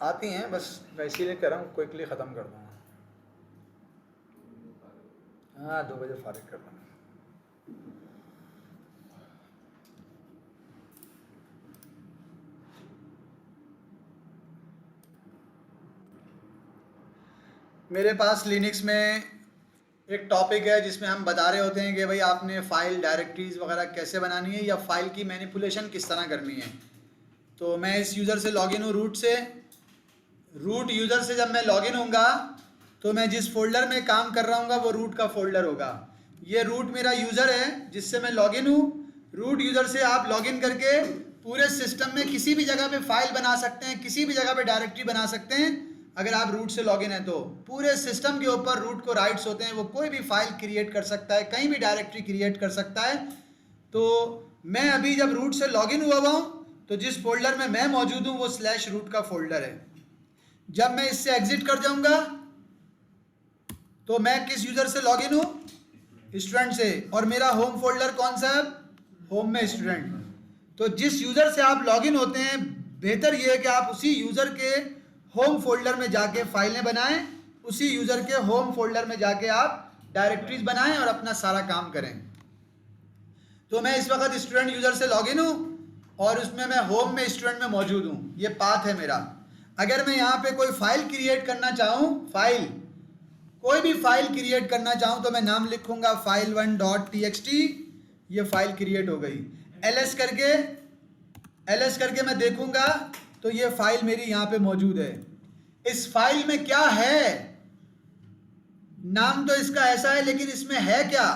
आती हैं, बस मैं इसीलिए कह रहा हूँ क्विकली ख़त्म कर दूँगा। हाँ 2 बजे फारिग कर दूँगा। मेरे पास लिनक्स में एक टॉपिक है जिसमें हम बता रहे होते हैं कि भाई आपने फ़ाइल डायरेक्टरीज वगैरह कैसे बनानी है या फ़ाइल की मैनिपुलेशन किस तरह करनी है। तो मैं इस यूज़र से लॉगिन हूँ रूट से। रूट यूज़र से जब मैं लॉगिन होऊंगा तो मैं जिस फोल्डर में काम कर रहा हूँगा वो रूट का फोल्डर होगा। ये रूट मेरा यूज़र है जिससे मैं लॉगिन हूँ। रूट यूज़र से आप लॉगिन करके पूरे सिस्टम में किसी भी जगह पे फाइल बना सकते हैं, किसी भी जगह पे डायरेक्टरी बना सकते हैं। अगर आप रूट से लॉगिन है तो पूरे सिस्टम के ऊपर रूट को राइट्स होते हैं, वो कोई भी फाइल क्रिएट कर सकता है, कहीं भी डायरेक्टरी क्रिएट कर सकता है। तो मैं अभी जब रूट से लॉगिन हुआ हूँ तो जिस फोल्डर में मैं मौजूद हूँ वो /रूट का फोल्डर है। जब मैं इससे एग्जिट कर जाऊंगा तो मैं किस यूजर से लॉगिन हूँ? स्टूडेंट से। और मेरा होम फोल्डर कौन सा है? होम में स्टूडेंट। तो जिस यूजर से आप लॉगिन होते हैं बेहतर ये है कि आप उसी यूजर के होम फोल्डर में जाके फाइलें बनाएं, उसी यूजर के होम फोल्डर में जाके आप डायरेक्टरीज बनाएं और अपना सारा काम करें। तो मैं इस वक्त स्टूडेंट यूजर से लॉगिन हूँ और उसमें मैं होम में स्टूडेंट में मौजूद हूँ। ये पाथ है मेरा। अगर मैं यहाँ पे कोई फाइल क्रिएट करना चाहूँ, कोई भी फाइल क्रिएट करना चाहूँ तो मैं नाम लिखूंगा file1.txt। ये फाइल क्रिएट हो गई। ls करके मैं देखूंगा तो ये फाइल मेरी यहाँ पे मौजूद है। इस फाइल में क्या है? नाम तो इसका ऐसा है लेकिन इसमें है क्या?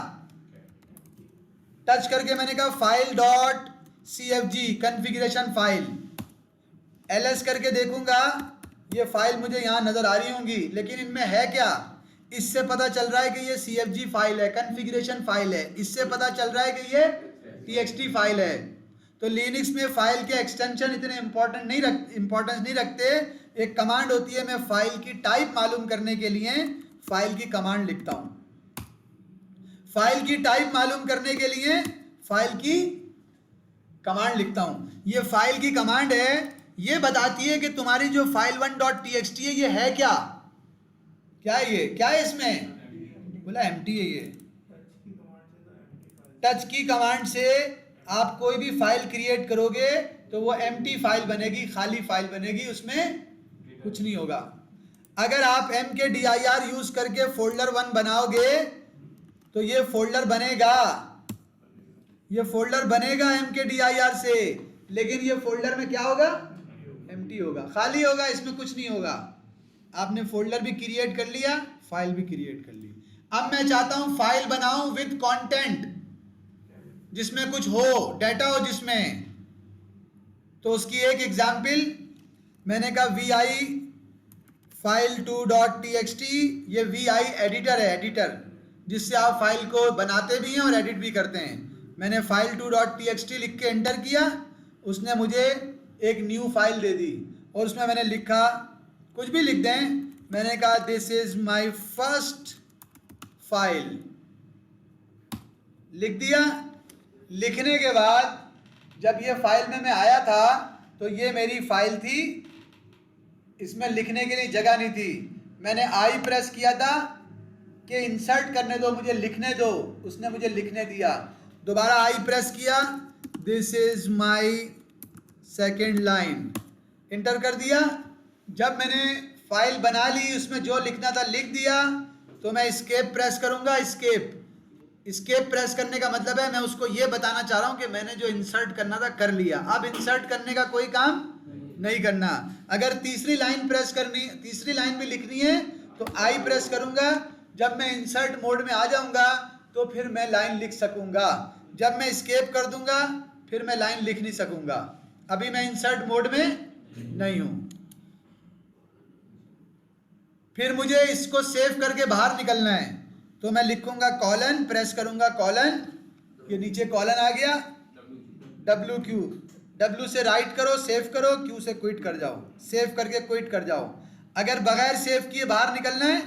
टच करके मैंने कहा file.cfg कॉन्फ़िगरेशन फाइल। ls करके देखूंगा ये फाइल मुझे यहाँ नजर आ रही होंगी, लेकिन इनमें है क्या? इससे पता चल रहा है कि ये cfg फाइल है, कॉन्फ़िगरेशन फाइल है। इससे पता चल रहा है कि ये txt फाइल है। तो लिनक्स में फाइल के एक्सटेंशन इतने इंपॉर्टेंस नहीं रखते। एक कमांड होती है, मैं फाइल की टाइप मालूम करने के लिए फाइल की कमांड लिखता हूं। फाइल की टाइप मालूम करने के लिए फाइल की कमांड लिखता हूं। ये फाइल की कमांड है, ये बताती है कि तुम्हारी जो file1.txt है ये है क्या? क्या है ये? क्या है इसमें? बोला एम्प्टी है ये। टच की कमांड से आप कोई भी फाइल क्रिएट करोगे तो वो एम्प्टी फाइल बनेगी, खाली फाइल बनेगी, उसमें कुछ नहीं होगा। अगर आप mkdir यूज करके फोल्डर 1 बनाओगे तो ये फोल्डर बनेगा, ये फोल्डर बनेगा mkdir से, लेकिन ये फोल्डर में क्या होगा? एम्प्टी होगा, खाली होगा, इसमें कुछ नहीं होगा। आपने फोल्डर भी क्रिएट कर लिया, फाइल भी क्रिएट कर ली। अब मैं चाहता हूं फाइल बनाऊं विद कंटेंट, जिसमें कुछ हो, डाटा हो जिसमें। तो उसकी एक एग्जांपल मैंने कहा vi file2.txt। ये vi एडिटर है, एडिटर जिससे आप फाइल को बनाते भी हैं और एडिट भी करते हैं। मैंने file2.txt लिख के एंटर किया, उसने मुझे एक न्यू फाइल दे दी और उसमें मैंने लिखा, कुछ भी लिख दें, मैंने कहा this is my first file, लिख दिया। लिखने के बाद जब ये फाइल में मैं आया था तो ये मेरी फाइल थी, इसमें लिखने के लिए जगह नहीं थी। मैंने आई प्रेस किया था कि इंसर्ट करने दो, मुझे लिखने दो, उसने मुझे लिखने दिया। दोबारा आई प्रेस किया, this is my second line, inter कर दिया। जब मैंने फाइल बना ली, उसमें जो लिखना था लिख दिया, तो मैं एस्केप प्रेस करूंगा। एस्केप प्रेस करने का मतलब है मैं उसको ये बताना चाह रहा हूं कि मैंने जो इंसर्ट करना था कर लिया, अब इंसर्ट करने का कोई काम नहीं करना। अगर तीसरी लाइन प्रेस करनी, तीसरी लाइन भी लिखनी है तो आई प्रेस करूंगा। जब मैं इंसर्ट मोड में आ जाऊंगा तो फिर मैं लाइन लिख सकूंगा। जब मैं एस्केप कर दूंगा फिर मैं लाइन लिख नहीं सकूंगा। अभी मैं इंसर्ट मोड में नहीं हूं। फिर मुझे इसको सेव करके बाहर निकलना है तो मैं लिखूंगा कॉलन, प्रेस करूंगा कॉलन, ये नीचे कॉलन आ गया, WQ, W से राइट करो, सेव करो, Q से क्विट कर जाओ, सेव करके क्विट कर जाओ। अगर बगैर सेव किए बाहर निकलना है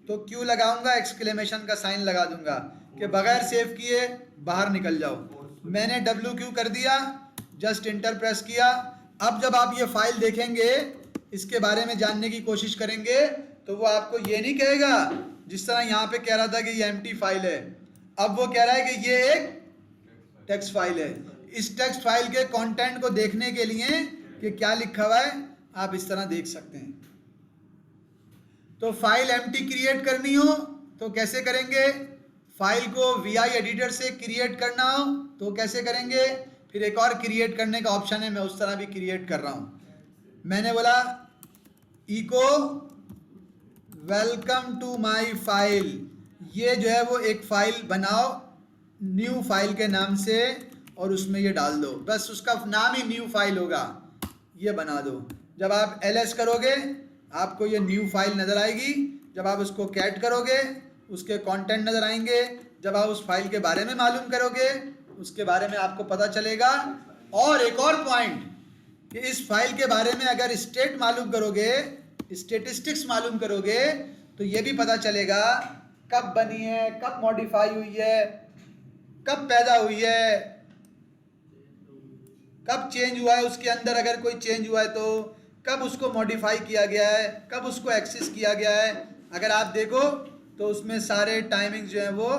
तो Q लगाऊंगा, एक्सक्लेमेशन का साइन लगा दूंगा कि बगैर सेव किए बाहर निकल जाओ। मैंने WQ कर दिया, जस्ट इंटर प्रेस किया। अब जब आप ये फाइल देखेंगे, इसके बारे में जानने की कोशिश करेंगे तो वो आपको ये नहीं कहेगा, जिस तरह यहाँ पे कह रहा था कि ये एम्प्टी फाइल है, अब वो कह रहा है कि ये एक टेक्स्ट फाइल है। इस टेक्स्ट फाइल के कंटेंट को देखने के लिए कि क्या लिखा हुआ है आप इस तरह देख सकते हैं। तो फाइल एम्प्टी क्रिएट करनी हो तो कैसे करेंगे, फाइल को VI एडिटर से क्रिएट करना हो तो कैसे करेंगे, फिर एक और क्रिएट करने का ऑप्शन है, मैं उस तरह भी क्रिएट कर रहा हूं। मैंने बोला echo welcome to my file, ये जो है वो एक फाइल बनाओ न्यू फाइल के नाम से और उसमें ये डाल दो, बस उसका नाम ही न्यू फाइल होगा, ये बना दो। जब आप LS करोगे आपको ये न्यू फाइल नज़र आएगी, जब आप उसको कैट करोगे उसके कंटेंट नज़र आएंगे, जब आप उस फाइल के बारे में मालूम करोगे उसके बारे में आपको पता चलेगा। और एक और पॉइंट कि इस फाइल के बारे में अगर स्टेट मालूम करोगे, स्टेटिस्टिक्स मालूम करोगे तो ये भी पता चलेगा कब बनी है, कब मॉडिफाई हुई है, कब पैदा हुई है, कब चेंज हुआ है उसके अंदर, अगर कोई चेंज हुआ है तो कब उसको मॉडिफाई किया गया है, कब उसको एक्सेस किया गया है। अगर आप देखो तो उसमें सारे टाइमिंग जो है वो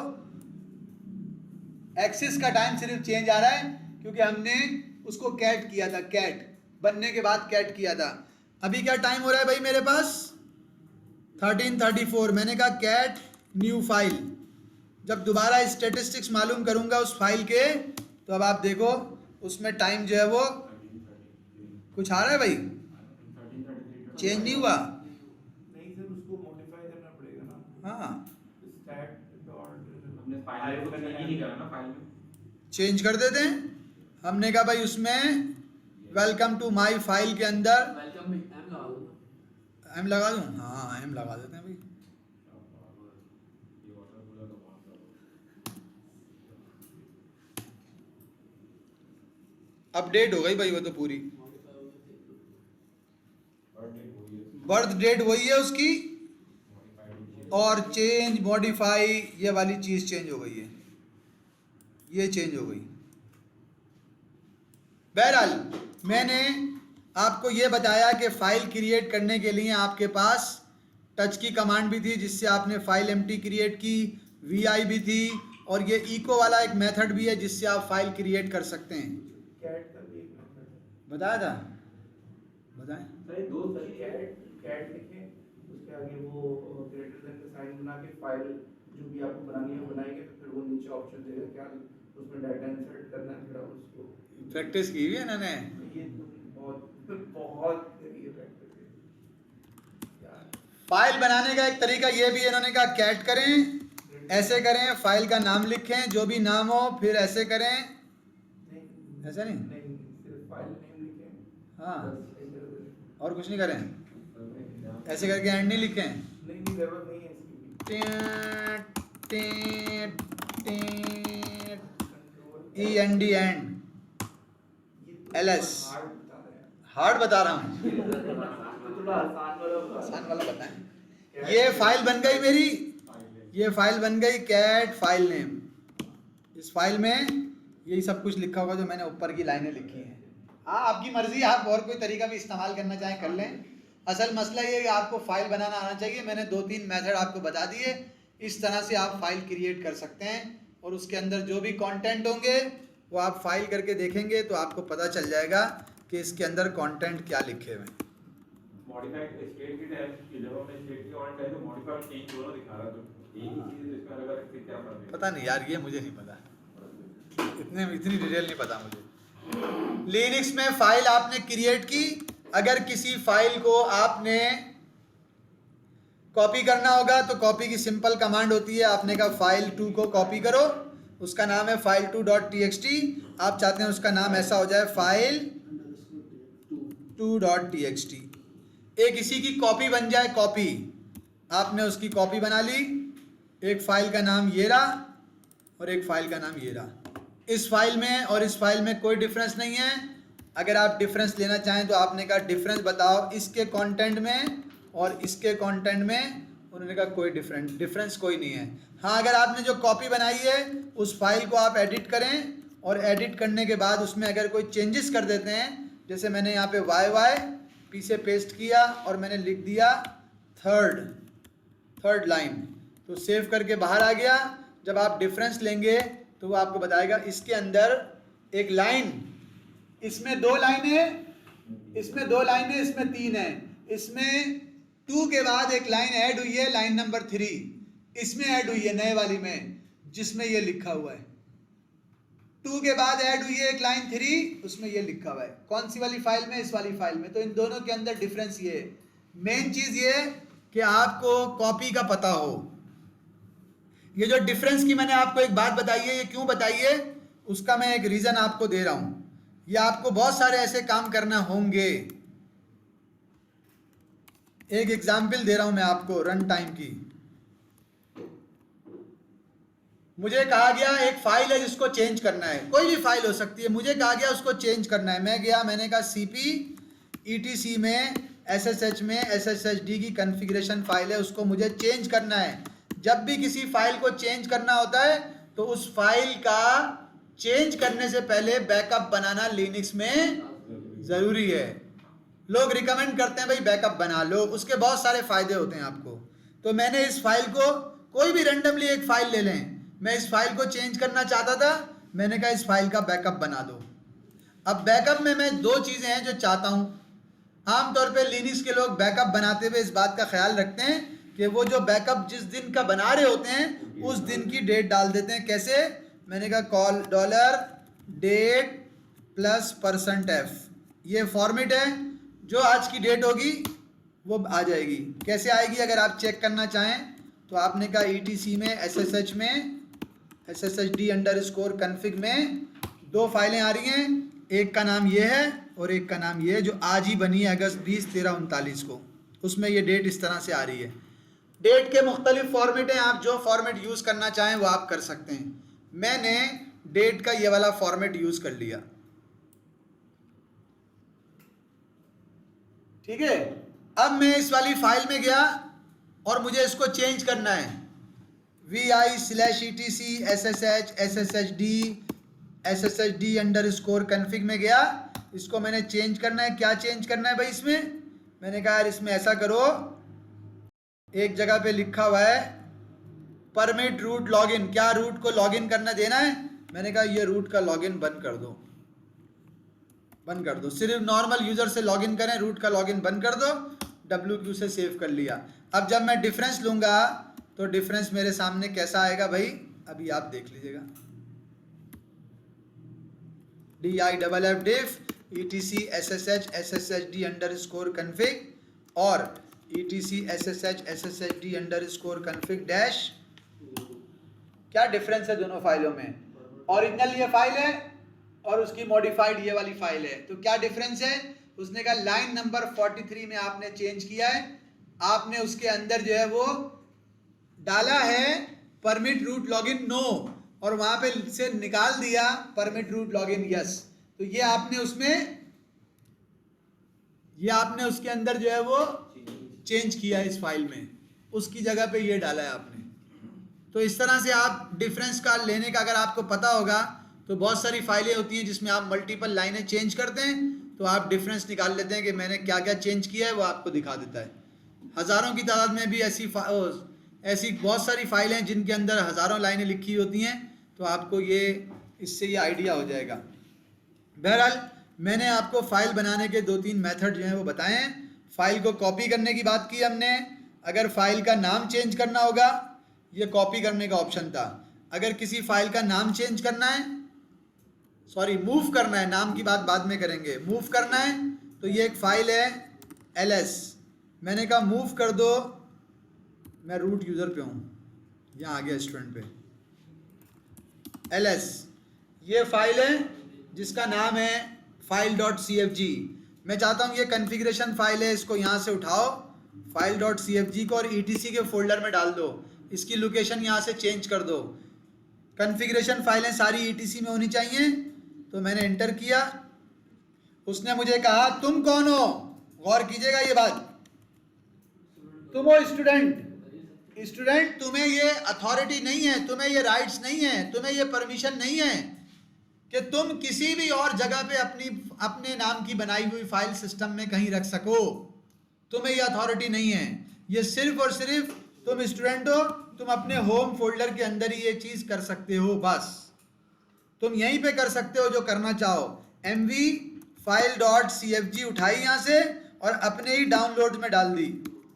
एक्सेस का टाइम सिर्फ चेंज आ रहा है क्योंकि हमने उसको कैट किया था, कैट बनने के बाद कैट किया था। अभी क्या टाइम हो रहा है भाई मेरे पास 13:34, मैंने कहा कैट न्यू फाइल। जब दोबारा स्टेटिस्टिक्स मालूम करूंगा उस फाइल के तो अब आप देखो उसमें टाइम जो है वो कुछ आ रहा है भाई, चेंज नहीं हुआ। नहीं सर, उसको मॉडिफाई करना पड़ेगा ना। हाँ स्टैट डॉट हमने फाइल को चेंज ही नहीं करा ना, फाइल में चेंज कर देते हैं। हमने कहा भाई उसमें वेलकम टू माय फाइल के अंदर वेलकम में एम लगा दूं, हाँ एम लगा देते हैं भाई। अपडेट हो गई भाई वो तो पूरी, बर्थ डेट वही है उसकी और चेंज मॉडिफाई ये वाली चीज चेंज हो गई है, ये चेंज हो गई। बहरहाल मैंने आपको ये बताया कि फाइल क्रिएट करने के लिए आपके पास टच की कमांड भी थी जिससे आपने फाइल एम्प्टी क्रिएट की, VI भी थी और ये इको वाला एक मेथड भी है जिससे आप फाइल क्रिएट कर सकते हैं। कैट का भी एक मेथड है। बताया था, बताएं। सही दो सही कैट कैट लिखें, उसके आगे वो ग्रेटर देन का साइन बना के फाइल जो भी आपको बनानी है बनाएंगे, तो फिर वो नीचे ऑप्शन देगा क्या उसमें डाटा इंसर्ट करना है, फिर आप उसको प्रैक्टिस की हुई है इन्होंने। ये तो बहुत ये प्रैक्टिस है यार। फाइल बनाने का एक तरीका ये भी है, इन्होंने कहा कैट करें, ऐसे करें, फाइल का नाम लिखें जो भी नाम हो, फिर ऐसे करें, नहीं ऐसा नहीं, नहीं सिर्फ फाइल नेम लिखें। हाँ बस इधर उधर और कुछ नहीं करें, ऐसे करके एंड नहीं लिखें, नहीं जरूरत नहीं है इसकी END एंड LS हार्ड बता रहा हूँ, आसान वाला बताएं। ये फाइल बन गई मेरी, ये फाइल बन गई कैट फाइल नेम। इस फाइल में यही सब कुछ लिखा होगा जो मैंने ऊपर की लाइनें लिखी हैं। हाँ आपकी मर्जी, आप और कोई तरीका भी इस्तेमाल करना चाहें कर लें। असल मसला ये है कि आपको फाइल बनाना आना चाहिए। मैंने 2-3 मेथड आपको बता दिए, इस तरह से आप फाइल क्रिएट कर सकते हैं और उसके अंदर जो भी कंटेंट होंगे वो आप फाइल करके देखेंगे तो आपको पता चल जाएगा कि इसके अंदर कंटेंट क्या लिखे हुए हैं। मॉडिफाइड स्टेट की टाइप की जब हमने स्टेट की ऑन टाइप तो मॉडिफाइड चेंज दोनों दिखा रहा, तो एक ही चीज इसमें अलग अलग क्या फर्क है पता नहीं यार, ये मुझे नहीं पता, इतनी डिटेल नहीं पता मुझे। लिनक्स में फाइल आपने क्रिएट की, अगर किसी फाइल को आपने कॉपी करना होगा तो कॉपी की सिंपल कमांड होती है। आपने कहा फाइल 2 को कॉपी करो, उसका नाम है file2.txt। आप चाहते हैं उसका नाम ऐसा हो जाए file2.txt। एक इसी की कॉपी बन जाए, कॉपी आपने उसकी कॉपी बना ली, एक फाइल का नाम ये रहा और एक फाइल का नाम ये रहा। इस फाइल में और इस फाइल में कोई डिफरेंस नहीं है। अगर आप डिफरेंस लेना चाहें तो आपने कहा डिफरेंस बताओ इसके कंटेंट में और इसके कंटेंट में, उन्होंने कहा कोई डिफरेंस कोई नहीं है। हाँ अगर आपने जो कॉपी बनाई है उस फाइल को आप एडिट करें और एडिट करने के बाद उसमें अगर कोई चेंजेस कर देते हैं, जैसे मैंने यहाँ पे P से पेस्ट किया और मैंने लिख दिया थर्ड लाइन, तो सेव करके बाहर आ गया। जब आप डिफरेंस लेंगे तो वो आपको बताएगा इसके अंदर एक लाइन, इसमें 2 लाइनें, इसमें 2 लाइनें, इसमें 3 है, इसमें 2 के बाद एक लाइन ऐड हुई है, लाइन नंबर 3 इसमें ऐड हुई है नए वाली में, जिसमें ये लिखा हुआ है। 2 के बाद ऐड हुई है एक लाइन 3, उसमें ये लिखा हुआ है। कौन सी वाली फाइल में? इस वाली फाइल में। तो इन दोनों के अंदर डिफरेंस ये है। मेन चीज ये कि आपको कॉपी का पता हो। ये जो डिफरेंस की मैंने आपको एक बात बताई है, ये क्यों बताई है उसका मैं एक रीजन आपको दे रहा हूं। ये आपको बहुत सारे ऐसे काम करना होंगे। एक एग्जाम्पल दे रहा हूं मैं आपको रन टाइम की। मुझे कहा गया एक फाइल है जिसको चेंज करना है, कोई भी फाइल हो सकती है, मुझे कहा गया उसको चेंज करना है। मैं गया, मैंने कहा cp etc में ssh में sshd की कॉन्फ़िगरेशन फाइल है, उसको मुझे चेंज करना है। जब भी किसी फाइल को चेंज करना होता है तो उस फाइल का चेंज करने से पहले बैकअप बनाना लिनक्स में जरूरी है। लोग रिकमेंड करते हैं भाई बैकअप बना लो, उसके बहुत सारे फायदे होते हैं आपको। तो मैंने इस फाइल को, कोई भी रैंडमली एक फाइल ले लें, मैं इस फाइल को चेंज करना चाहता था, मैंने कहा इस फाइल का बैकअप बना दो। अब बैकअप में मैं 2 चीजें हैं जो चाहता हूं। आमतौर पे लिनक्स के लोग बैकअप बनाते हुए इस बात का ख्याल रखते हैं कि वो जो बैकअप जिस दिन का बना रहे होते हैं उस दिन की डेट डाल देते हैं। कैसे? मैंने कहा कॉल $date + %f, ये फॉर्मेट है, जो आज की डेट होगी वो आ जाएगी। कैसे आएगी अगर आप चेक करना चाहें तो आपने कहा etc में ssh में sshd_config में 2 फाइलें आ रही हैं, एक का नाम ये है और एक का नाम ये है, जो आज ही बनी है अगस्त 20 13 39 को। उसमें ये डेट इस तरह से आ रही है। डेट के मुख्तलिफ फॉर्मेट हैं, आप जो फॉर्मेट यूज करना चाहें वो आप कर सकते हैं। मैंने डेट का ये वाला फॉर्मेट यूज कर लिया, ठीक है। अब मैं इस वाली फाइल में गया और मुझे इसको चेंज करना है। vi/etc sshd_config में गया, इसको मैंने चेंज करना है। क्या चेंज करना है भाई इसमें? मैंने कहा यार इसमें ऐसा करो, एक जगह पे लिखा हुआ है परमिट रूट लॉगिन, क्या रूट को लॉगिन करना देना है? मैंने कहा ये रूट का लॉगिन बंद कर दो, बंद कर दो, सिर्फ नॉर्मल यूजर से लॉगिन करें, रूट का लॉगिन बंद कर दो। WQ से सेव कर लिया। अब जब मैं डिफरेंस लूंगा तो डिफरेंस मेरे सामने कैसा आएगा भाई, अभी आप देख लीजिएगा। diff etc sshd_config और etc sshd_config डैश। क्या डिफरेंस है दोनों फाइलों में? ओरिजिनल ये फाइल है और उसकी मॉडिफाइड ये वाली फाइल है। तो क्या डिफरेंस है? उसने कहा लाइन नंबर 43 में आपने चेंज किया है, आपने उसके अंदर जो है वो डाला है परमिट रूट लॉगिन नो और वहां पे से निकाल दिया परमिट रूट लॉगिन यस। तो ये आपने उसके अंदर जो है वो चेंज किया है इस फाइल में, उसकी जगह पे ये डाला है आपने। तो इस तरह से आप डिफरेंस का लेने का अगर आपको पता होगा तो बहुत सारी फाइलें होती हैं जिसमें आप मल्टीपल लाइनें चेंज करते हैं, तो आप डिफरेंस निकाल लेते हैं कि मैंने क्या क्या चेंज किया है, वो आपको दिखा देता है। हज़ारों की तादाद में भी ऐसी बहुत सारी फाइलें हैं जिनके अंदर हज़ारों लाइनें लिखी होती हैं, तो आपको इससे ये आइडिया हो जाएगा। बहरहाल मैंने आपको फाइल बनाने के 2-3 मेथड जो हैं वो बताए हैं। फाइल को कॉपी करने की बात की हमने। अगर फाइल का नाम चेंज करना होगा, ये कॉपी करने का ऑप्शन था। अगर किसी फाइल का नाम चेंज करना है, मूव करना है, नाम की बात बाद में करेंगे, मूव करना है तो ये एक फाइल है ls, मैंने कहा मूव कर दो, मैं रूट यूज़र पे हूँ, यहाँ आ गया स्टूडेंट पे, ls ये फाइल है जिसका नाम है file.cfg। मैं चाहता हूँ ये कॉन्फ़िगरेशन फाइल है, इसको यहाँ से उठाओ file.cfg को और etc के फोल्डर में डाल दो, इसकी लोकेशन यहाँ से चेंज कर दो। कॉन्फ़िगरेशन फाइलें सारी etc में होनी चाहिए। तो मैंने एंटर किया, उसने मुझे कहा तुम कौन हो? गौर कीजिएगा ये बात, तुम हो स्टूडेंट, तुम्हें ये अथॉरिटी नहीं है, तुम्हें ये राइट्स नहीं है, तुम्हें ये परमिशन नहीं है कि तुम किसी भी और जगह पे अपने नाम की बनाई हुई फाइल सिस्टम में कहीं रख सको, तुम्हें ये अथॉरिटी नहीं है। ये सिर्फ और सिर्फ तुम स्टूडेंट हो, तुम अपने होम फोल्डर के अंदर ही ये चीज कर सकते हो, बस तुम यहीं पे कर सकते हो जो करना चाहो। mv फाइल डॉट cfg उठाई यहाँ से और अपने ही डाउनलोड में डाल दी,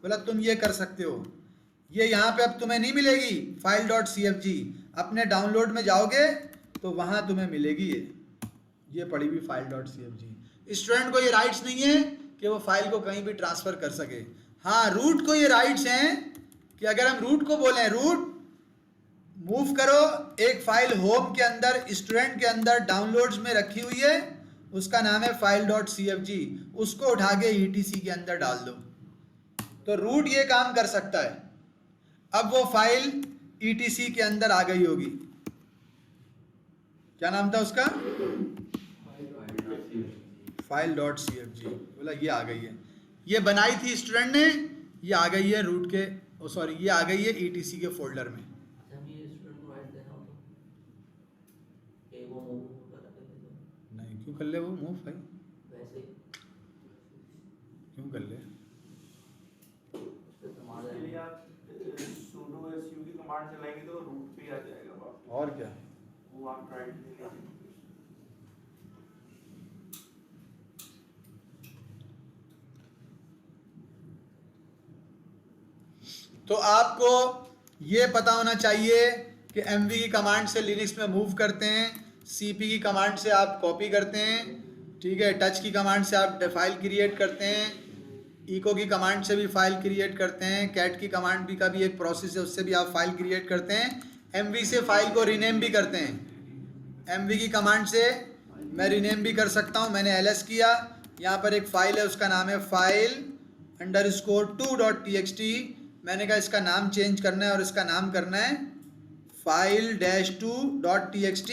बोला तुम ये कर सकते हो। ये यहाँ पे अब तुम्हें नहीं मिलेगी फाइल डॉट cfg, अपने डाउनलोड में जाओगे तो वहाँ तुम्हें मिलेगी ये पड़ी हुई फाइल डॉट cfg। स्टूडेंट को ये राइट्स नहीं है कि वो फाइल को कहीं भी ट्रांसफर कर सके। हाँ, रूट को ये राइट्स हैं कि अगर हम रूट को बोलें, रूट मूव करो एक फाइल होम के अंदर, स्टूडेंट के अंदर डाउनलोड्स में रखी हुई है, उसका नाम है फाइल डॉट cfg, उसको उठा के etc के अंदर डाल दो, तो रूट ये काम कर सकता है। अब वो फाइल etc के अंदर आ गई होगी, क्या नाम था उसका, फाइल डॉट cfg, बोला ये आ गई है, ये बनाई थी स्टूडेंट ने, ये आ गई है रूट के, सॉरी ये आ गई है etc के फोल्डर में। नहीं, क्यों कर ले वो मूव भाई, क्यों कर ले। इसके लिए आप sudo su की कमांड चलाएंगे तो रूट पे आ जाएगा वापस। और क्या, वो आप ट्राई कीजिए। तो आपको ये पता होना चाहिए कि mv की कमांड से लिनक्स में मूव करते हैं, cp की कमांड से आप कॉपी करते हैं, ठीक है, टच की कमांड से आप फाइल क्रिएट करते हैं, इको की कमांड से भी फाइल क्रिएट करते हैं, कैट की कमांड भी का भी एक प्रोसेस है, उससे भी आप फाइल क्रिएट करते हैं, mv से फाइल को रीनेम भी करते हैं। mv की कमांड से मैं रीनेम भी कर सकता हूँ, मैंने ls किया, यहाँ पर एक फाइल है उसका नाम है file_2.txt, मैंने कहा इसका नाम चेंज करना है और इसका नाम करना है file-2.txt,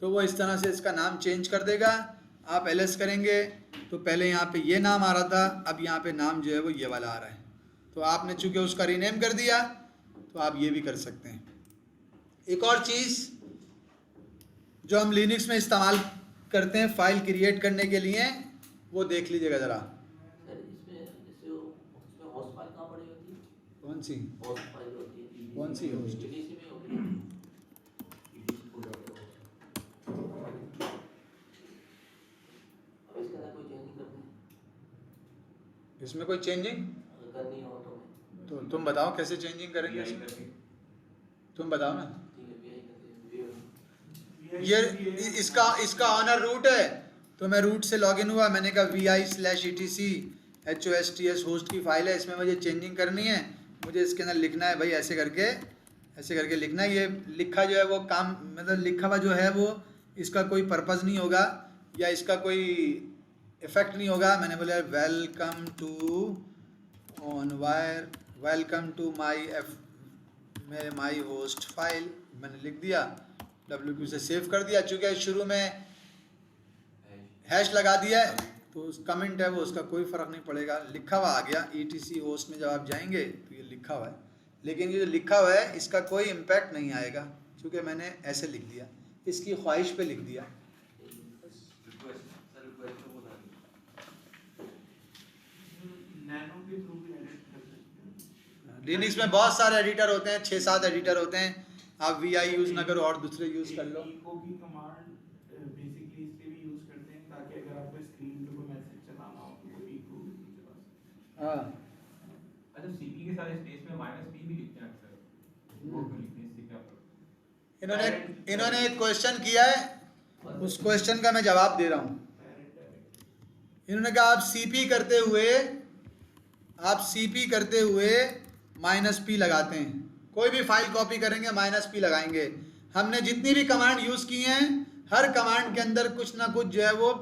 तो वो इस तरह से इसका नाम चेंज कर देगा। आप ls करेंगे तो पहले यहाँ पे ये नाम आ रहा था, अब यहाँ पे नाम जो है वो ये वाला आ रहा है, तो आपने चूंकि उसका रीनेम कर दिया तो आप ये भी कर सकते हैं। एक और चीज़ जो हम लिनक्स में इस्तेमाल करते हैं फाइल क्रिएट करने के लिए, वो देख लीजिएगा ज़रा। कौन सी कौन सी होस्ट, इसमें कोई चेंजिंग तो तुम बताओ कैसे चेंजिंग करेंगे इसमें, तुम बताओ ना। ये इसका ऑनर रूट है, तो मैं रूट से लॉगिन हुआ, मैंने कहा vi/etc host की फाइल है, इसमें मुझे चेंजिंग करनी है, मुझे इसके अंदर लिखना है भाई ऐसे करके लिखना है। ये लिखा जो है वो काम, मतलब लिखा हुआ जो है वो इसका कोई पर्पज़ नहीं होगा या इसका कोई इफेक्ट नहीं होगा। मैंने बोला welcome to my host file, मैंने लिख दिया, WQ से सेव कर दिया, चूँकि शुरू में हैश लगा दिया है तो उस कमेंट है वो उसका कोई फ़र्क नहीं पड़ेगा, लिखा हुआ आ गया। etc होस्ट में जब आप जाएंगे तो ये लिखा हुआ है, लेकिन ये जो लिखा हुआ है इसका कोई इम्पैक्ट नहीं आएगा क्योंकि मैंने ऐसे लिख दिया, इसकी ख्वाहिश पे लिख दिया। नैनो के थ्रू भी एडिट कर सकते हैं। लिनक्स में बहुत सारे एडिटर होते हैं, 6-7 एडिटर होते हैं, आप vi यूज़ ना करो और दूसरे यूज़ कर लो। इको की कमांड बेसिकली इसलिए भी यूज करते हैं ताकि अगर आपको स्क्रीन पे कोई मैसेज चलाना हो तो वो इको चला सके। हाँ, अच्छा, cp के साथ स्पेस में -p भी लिखते हैं अक्सर, वो क्यों लिखते हैं, इससे क्या फर्क? इन्होंने एक क्वेश्चन किया है, उस क्वेश्चन का मैं जवाब दे रहा हूँ। इन्होंने कहा आप cp करते हुए -p लगाते हैं, कोई भी फाइल कॉपी करेंगे -p लगाएंगे। हमने जितनी भी कमांड यूज़ की हैं हर कमांड के अंदर कुछ ना कुछ जो है वो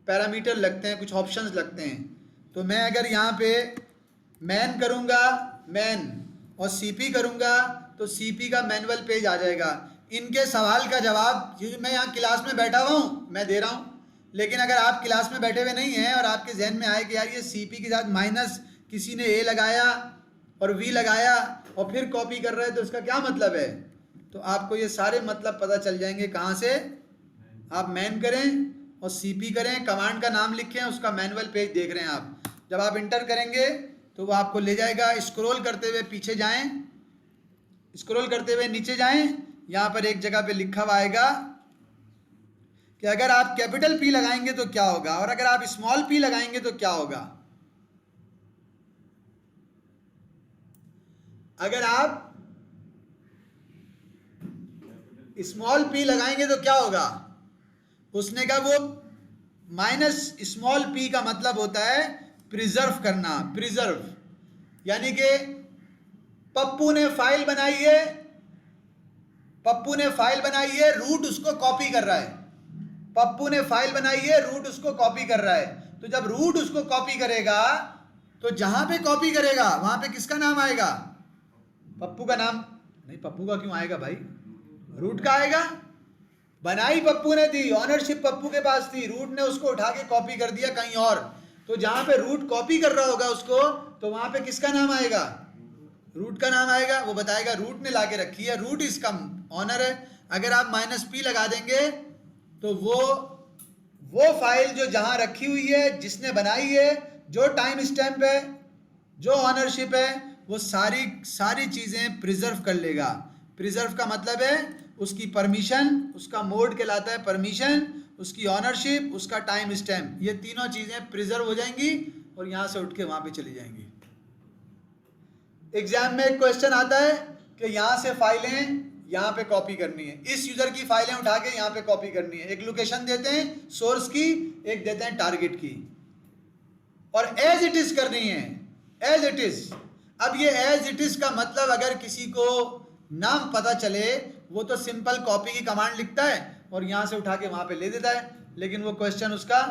पैरामीटर लगते हैं, कुछ ऑप्शंस लगते हैं। तो मैं अगर यहाँ पे मैन करूँगा मैन और cp करूँगा तो cp का मैनुअल पेज आ जाएगा। इनके सवाल का जवाब मैं यहाँ क्लास में बैठा हुआ हूँ मैं दे रहा हूँ, लेकिन अगर आप क्लास में बैठे हुए नहीं हैं और आपके जहन में आए कि यार ये cp के साथ माइनस किसी ने a लगाया और v लगाया और फिर कॉपी कर रहे हैं तो इसका क्या मतलब है, तो आपको ये सारे मतलब पता चल जाएंगे। कहाँ से? आप मैन करें और सीपी करें, कमांड का नाम लिखें, उसका मैनुअल पेज देख रहे हैं आप। जब आप इंटर करेंगे तो वो आपको ले जाएगा, स्क्रॉल करते हुए पीछे जाएं, स्क्रॉल करते हुए नीचे जाएं, यहाँ पर एक जगह पे लिखा हुआ आएगा कि अगर आप कैपिटल पी लगाएंगे तो क्या होगा और अगर आप स्मॉल पी लगाएंगे तो क्या होगा। अगर आप स्मॉल पी लगाएंगे तो क्या होगा? उसने कहा वो माइनस स्मॉल पी का मतलब होता है प्रिजर्व करना, प्रिजर्व, यानी कि पप्पू ने फाइल बनाई है, पप्पू ने फाइल बनाई है, रूट उसको कॉपी कर रहा है। पप्पू ने फाइल बनाई है, रूट उसको कॉपी कर रहा है। तो जब रूट उसको कॉपी करेगा तो जहां पे कॉपी करेगा वहां पे किसका नाम आएगा? पप्पू का नाम नहीं। पप्पू का क्यों आएगा भाई? रूट का आएगा। बनाई पप्पू ने थी, ऑनरशिप पप्पू के पास थी, रूट ने उसको उठा के कॉपी कर दिया कहीं और। तो जहां पे रूट कॉपी कर रहा होगा उसको, तो वहां पे किसका नाम आएगा? रूट का नाम आएगा। वो बताएगा रूट ने लाके रखी है, रूट इसका ऑनर है। अगर आप माइनस पी लगा देंगे तो वो फाइल जो जहां रखी हुई है, जिसने बनाई है, जो टाइम स्टैम्प है, जो ऑनरशिप है, वो सारी चीजें प्रिजर्व कर लेगा। प्रिजर्व का मतलब है उसकी परमिशन, उसका मोड कहलाता है परमिशन, उसकी ऑनरशिप, उसका टाइम स्टैम्प, ये तीनों चीजें प्रिजर्व हो जाएंगी और यहां से उठ के वहां पे चली जाएंगी। एग्जाम में एक क्वेश्चन आता है कि यहां से फाइलें यहां पे कॉपी करनी है, इस यूजर की फाइलें उठा के यहां पे कॉपी करनी है। एक लोकेशन देते हैं सोर्स की, एक देते हैं टारगेट की, और एज इट इज करनी है, एज इट इज। अब ये एज इट इज का मतलब अगर किसी को नाम पता चले, वो तो सिंपल कॉपी की कमांड लिखता है और यहां से उठा के वहां पे ले देता है, लेकिन वो क्वेश्चन उसका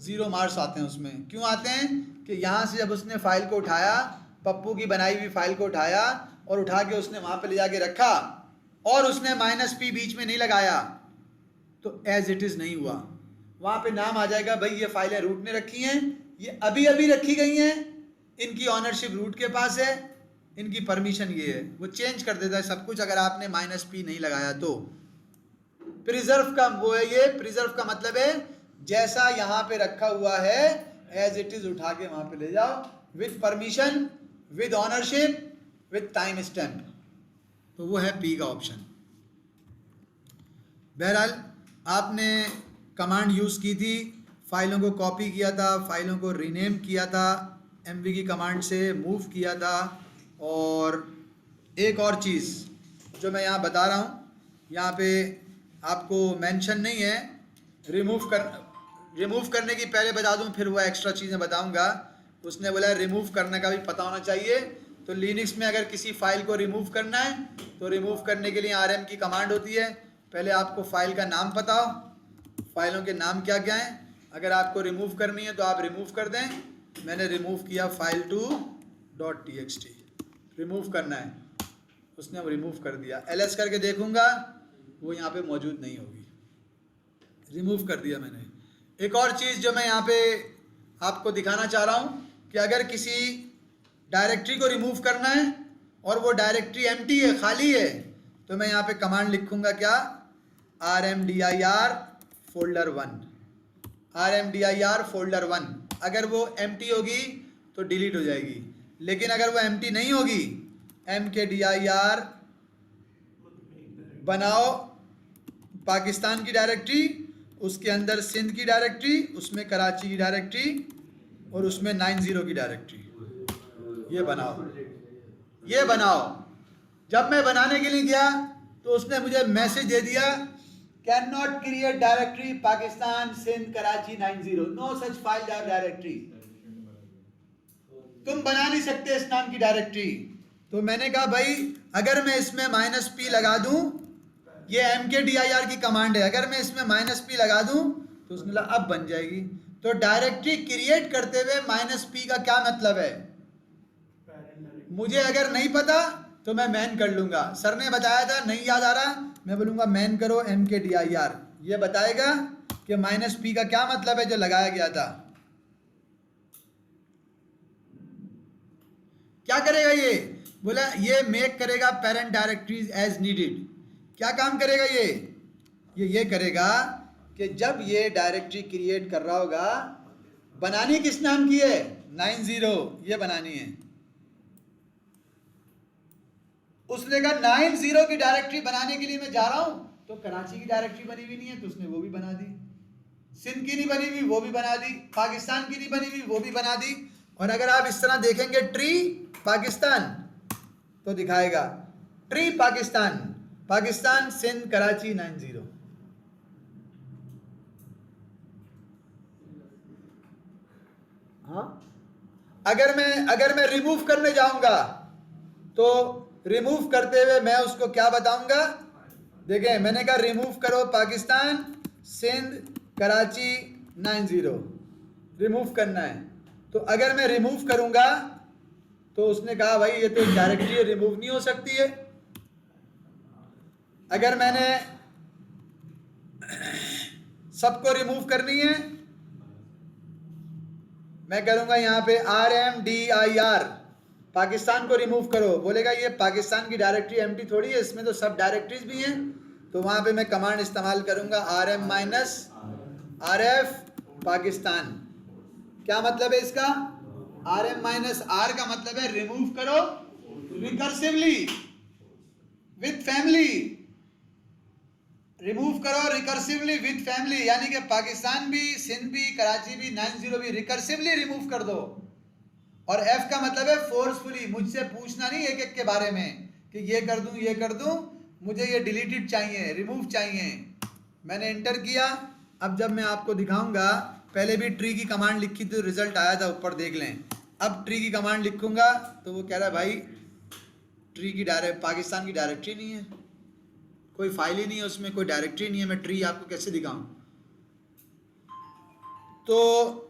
0 मार्क्स आते हैं उसमें। क्यों आते हैं? कि यहां से जब उसने फाइल को उठाया, पप्पू की बनाई हुई फाइल को उठाया और उठा के उसने वहां पे ले जाके रखा और उसने माइनस पी बीच में नहीं लगाया, तो एज इट इज नहीं हुआ। वहां पे नाम आ जाएगा भाई ये फाइलें रूट ने रखी हैं, ये अभी अभी रखी गई हैं, इनकी ऑनरशिप रूट के पास है, इनकी परमिशन ये है। वो चेंज कर देता है सब कुछ अगर आपने माइनस पी नहीं लगाया तो। प्रिजर्व का वो है, ये प्रिजर्व का मतलब है जैसा यहां पे रखा हुआ है एज इट इज उठा के वहां पे ले जाओ, with permission, with ownership, with time stamp. तो वो है पी का ऑप्शन। बहरहाल आपने कमांड यूज की थी, फाइलों को कॉपी किया था, फाइलों को रीनेम किया था, एमवी की कमांड से मूव किया था। और एक और चीज़ जो मैं यहाँ बता रहा हूँ, यहाँ पे आपको मेंशन नहीं है, रिमूव करने की पहले बता दूँ, फिर वो एक्स्ट्रा चीज़ें बताऊँगा। उसने बोला रिमूव करने का भी पता होना चाहिए। तो लिनक्स में अगर किसी फाइल को रिमूव करना है तो रिमूव करने के लिए rm की कमांड होती है। पहले आपको फाइल का नाम पता हो, फाइलों के नाम क्या क्या हैं। अगर आपको रिमूव करनी है तो आप रिमूव कर दें। मैंने रिमूव किया file2.txt, रिमूव करना है, उसने वो रिमूव कर दिया। ls करके देखूंगा वो यहाँ पे मौजूद नहीं होगी, रिमूव कर दिया मैंने। एक और चीज़ जो मैं यहाँ पे आपको दिखाना चाह रहा हूँ कि अगर किसी डायरेक्टरी को रिमूव करना है और वो डायरेक्टरी एम्प्टी है, खाली है, तो मैं यहाँ पे कमांड लिखूंगा क्या, rmdir फोल्डर 1, rmdir फोल्डर 1। अगर वो एम्प्टी होगी तो डिलीट हो जाएगी, लेकिन अगर वो एम्प्टी नहीं होगी, mkdir बनाओ पाकिस्तान की डायरेक्टरी, उसके अंदर सिंध की डायरेक्टरी, उसमें कराची की डायरेक्टरी और उसमें 90 की डायरेक्टरी, ये बनाओ, ये बनाओ। जब मैं बनाने के लिए गया तो उसने मुझे मैसेज दे दिया, can not create directory Pakistan Sindh Karachi 90, no such file directory, तुम बना नहीं सकते इस नाम की डायरेक्टरी। तो मैंने कहा भाई अगर मैं इसमें -p लगा दूं, ये mkdir की कमांड है, अगर मैं इसमें -p लगा दूं तो उसने बोला अब बन जाएगी। तो डायरेक्टरी क्रिएट करते हुए -p का क्या मतलब है, मुझे अगर नहीं पता तो मैं मैन कर लूंगा। सर ने बताया था, नहीं याद आ रहा, मैं बोलूंगा मैन करो mkdir, ये बताएगा कि -p का क्या मतलब है जो लगाया गया था। क्या करेगा ये, बोला ये मेक करेगा पेरेंट डायरेक्टरीज एज नीडेड, क्या काम करेगा ये करेगा कि जब ये डायरेक्टरी क्रिएट कर रहा होगा, बनानी किस नाम की है, 90, ये बनानी है। उसने कहा 90 की डायरेक्टरी बनाने के लिए मैं जा रहा हूं, तो कराची की डायरेक्टरी बनी हुई नहीं है तो उसने वो भी बना दी, सिंध की नहीं बनी हुई वो भी बना दी, पाकिस्तान की नहीं बनी हुई वो भी बना दी। और अगर आप इस तरह देखेंगे ट्री पाकिस्तान तो दिखाएगा ट्री पाकिस्तान, पाकिस्तान सिंध कराची 90। हाँ, अगर मैं रिमूव करने जाऊंगा तो रिमूव करते हुए मैं उसको क्या बताऊंगा, देखें मैंने कहा रिमूव करो पाकिस्तान सिंध कराची 90, रिमूव करना है। तो अगर मैं रिमूव करूंगा तो उसने कहा भाई ये तो डायरेक्टली रिमूव नहीं हो सकती है। अगर मैंने सबको रिमूव करनी है, मैं करूंगा यहां पे RMDIR, पाकिस्तान को रिमूव करो, बोलेगा ये पाकिस्तान की डायरेक्टरी एम्प्टी थोड़ी है, इसमें तो सब डायरेक्टरीज भी हैं। तो वहां पे मैं कमांड इस्तेमाल करूंगा RM-RF पाकिस्तान। क्या मतलब है इसका, RM-R का मतलब है रिमूव करो रिकर्सिवली विद फैमिली, रिमूव करो रिकर्सिवली विद फैमिली, यानी कि पाकिस्तान भी सिंध भी कराची भी 90 भी रिकर्सिवली रिमूव कर दो। और F का मतलब है फोर्सफुली, मुझसे पूछना नहीं एक एक के बारे में कि ये कर दूं, मुझे ये डिलीटेड चाहिए, रिमूव चाहिए। मैंने एंटर किया। अब जब मैं आपको दिखाऊंगा, पहले भी ट्री की कमांड लिखी तो रिजल्ट आया था, ऊपर देख लें। अब ट्री की कमांड लिखूंगा तो वो कह रहा है भाई ट्री की पाकिस्तान की डायरेक्टरी नहीं है, कोई फाइल ही नहीं है उसमें, कोई डायरेक्टरी नहीं है, मैं ट्री आपको कैसे दिखाऊं। तो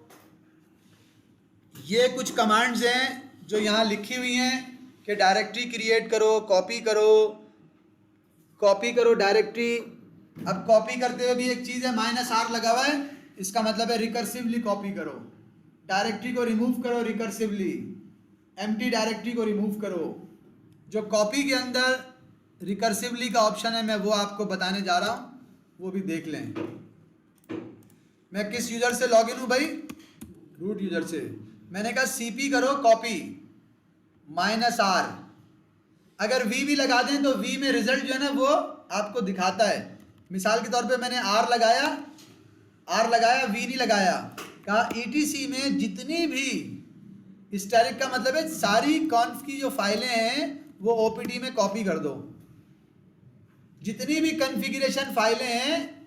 ये कुछ कमांड्स हैं जो यहाँ लिखी हुई हैं कि डायरेक्टरी क्रिएट करो, कॉपी करो डायरेक्टरी। अब कॉपी करते हुए भी एक चीज़ है, -R लगा हुआ है, इसका मतलब है रिकर्सिवली कॉपी करो, डायरेक्टरी को रिमूव करो रिकर्सिवली, एम्प्टी डायरेक्टरी को रिमूव करो। जो कॉपी के अंदर रिकर्सिवली का ऑप्शन है, मैं वो आपको बताने जा रहा हूँ, वो भी देख लें। मैं किस यूज़र से लॉगिन हूँ भाई, रूट यूज़र से। मैंने कहा CP करो कॉपी -R, अगर V भी लगा दें तो V में रिजल्ट जो है ना वो आपको दिखाता है। मिसाल के तौर पे मैंने R लगाया, V नहीं लगाया, कहा ETC में जितनी भी हिस्टोरिक का मतलब है सारी कॉन्फ की जो फाइलें हैं वो OPT में कॉपी कर दो, जितनी भी कॉन्फ़िगरेशन फाइलें हैं,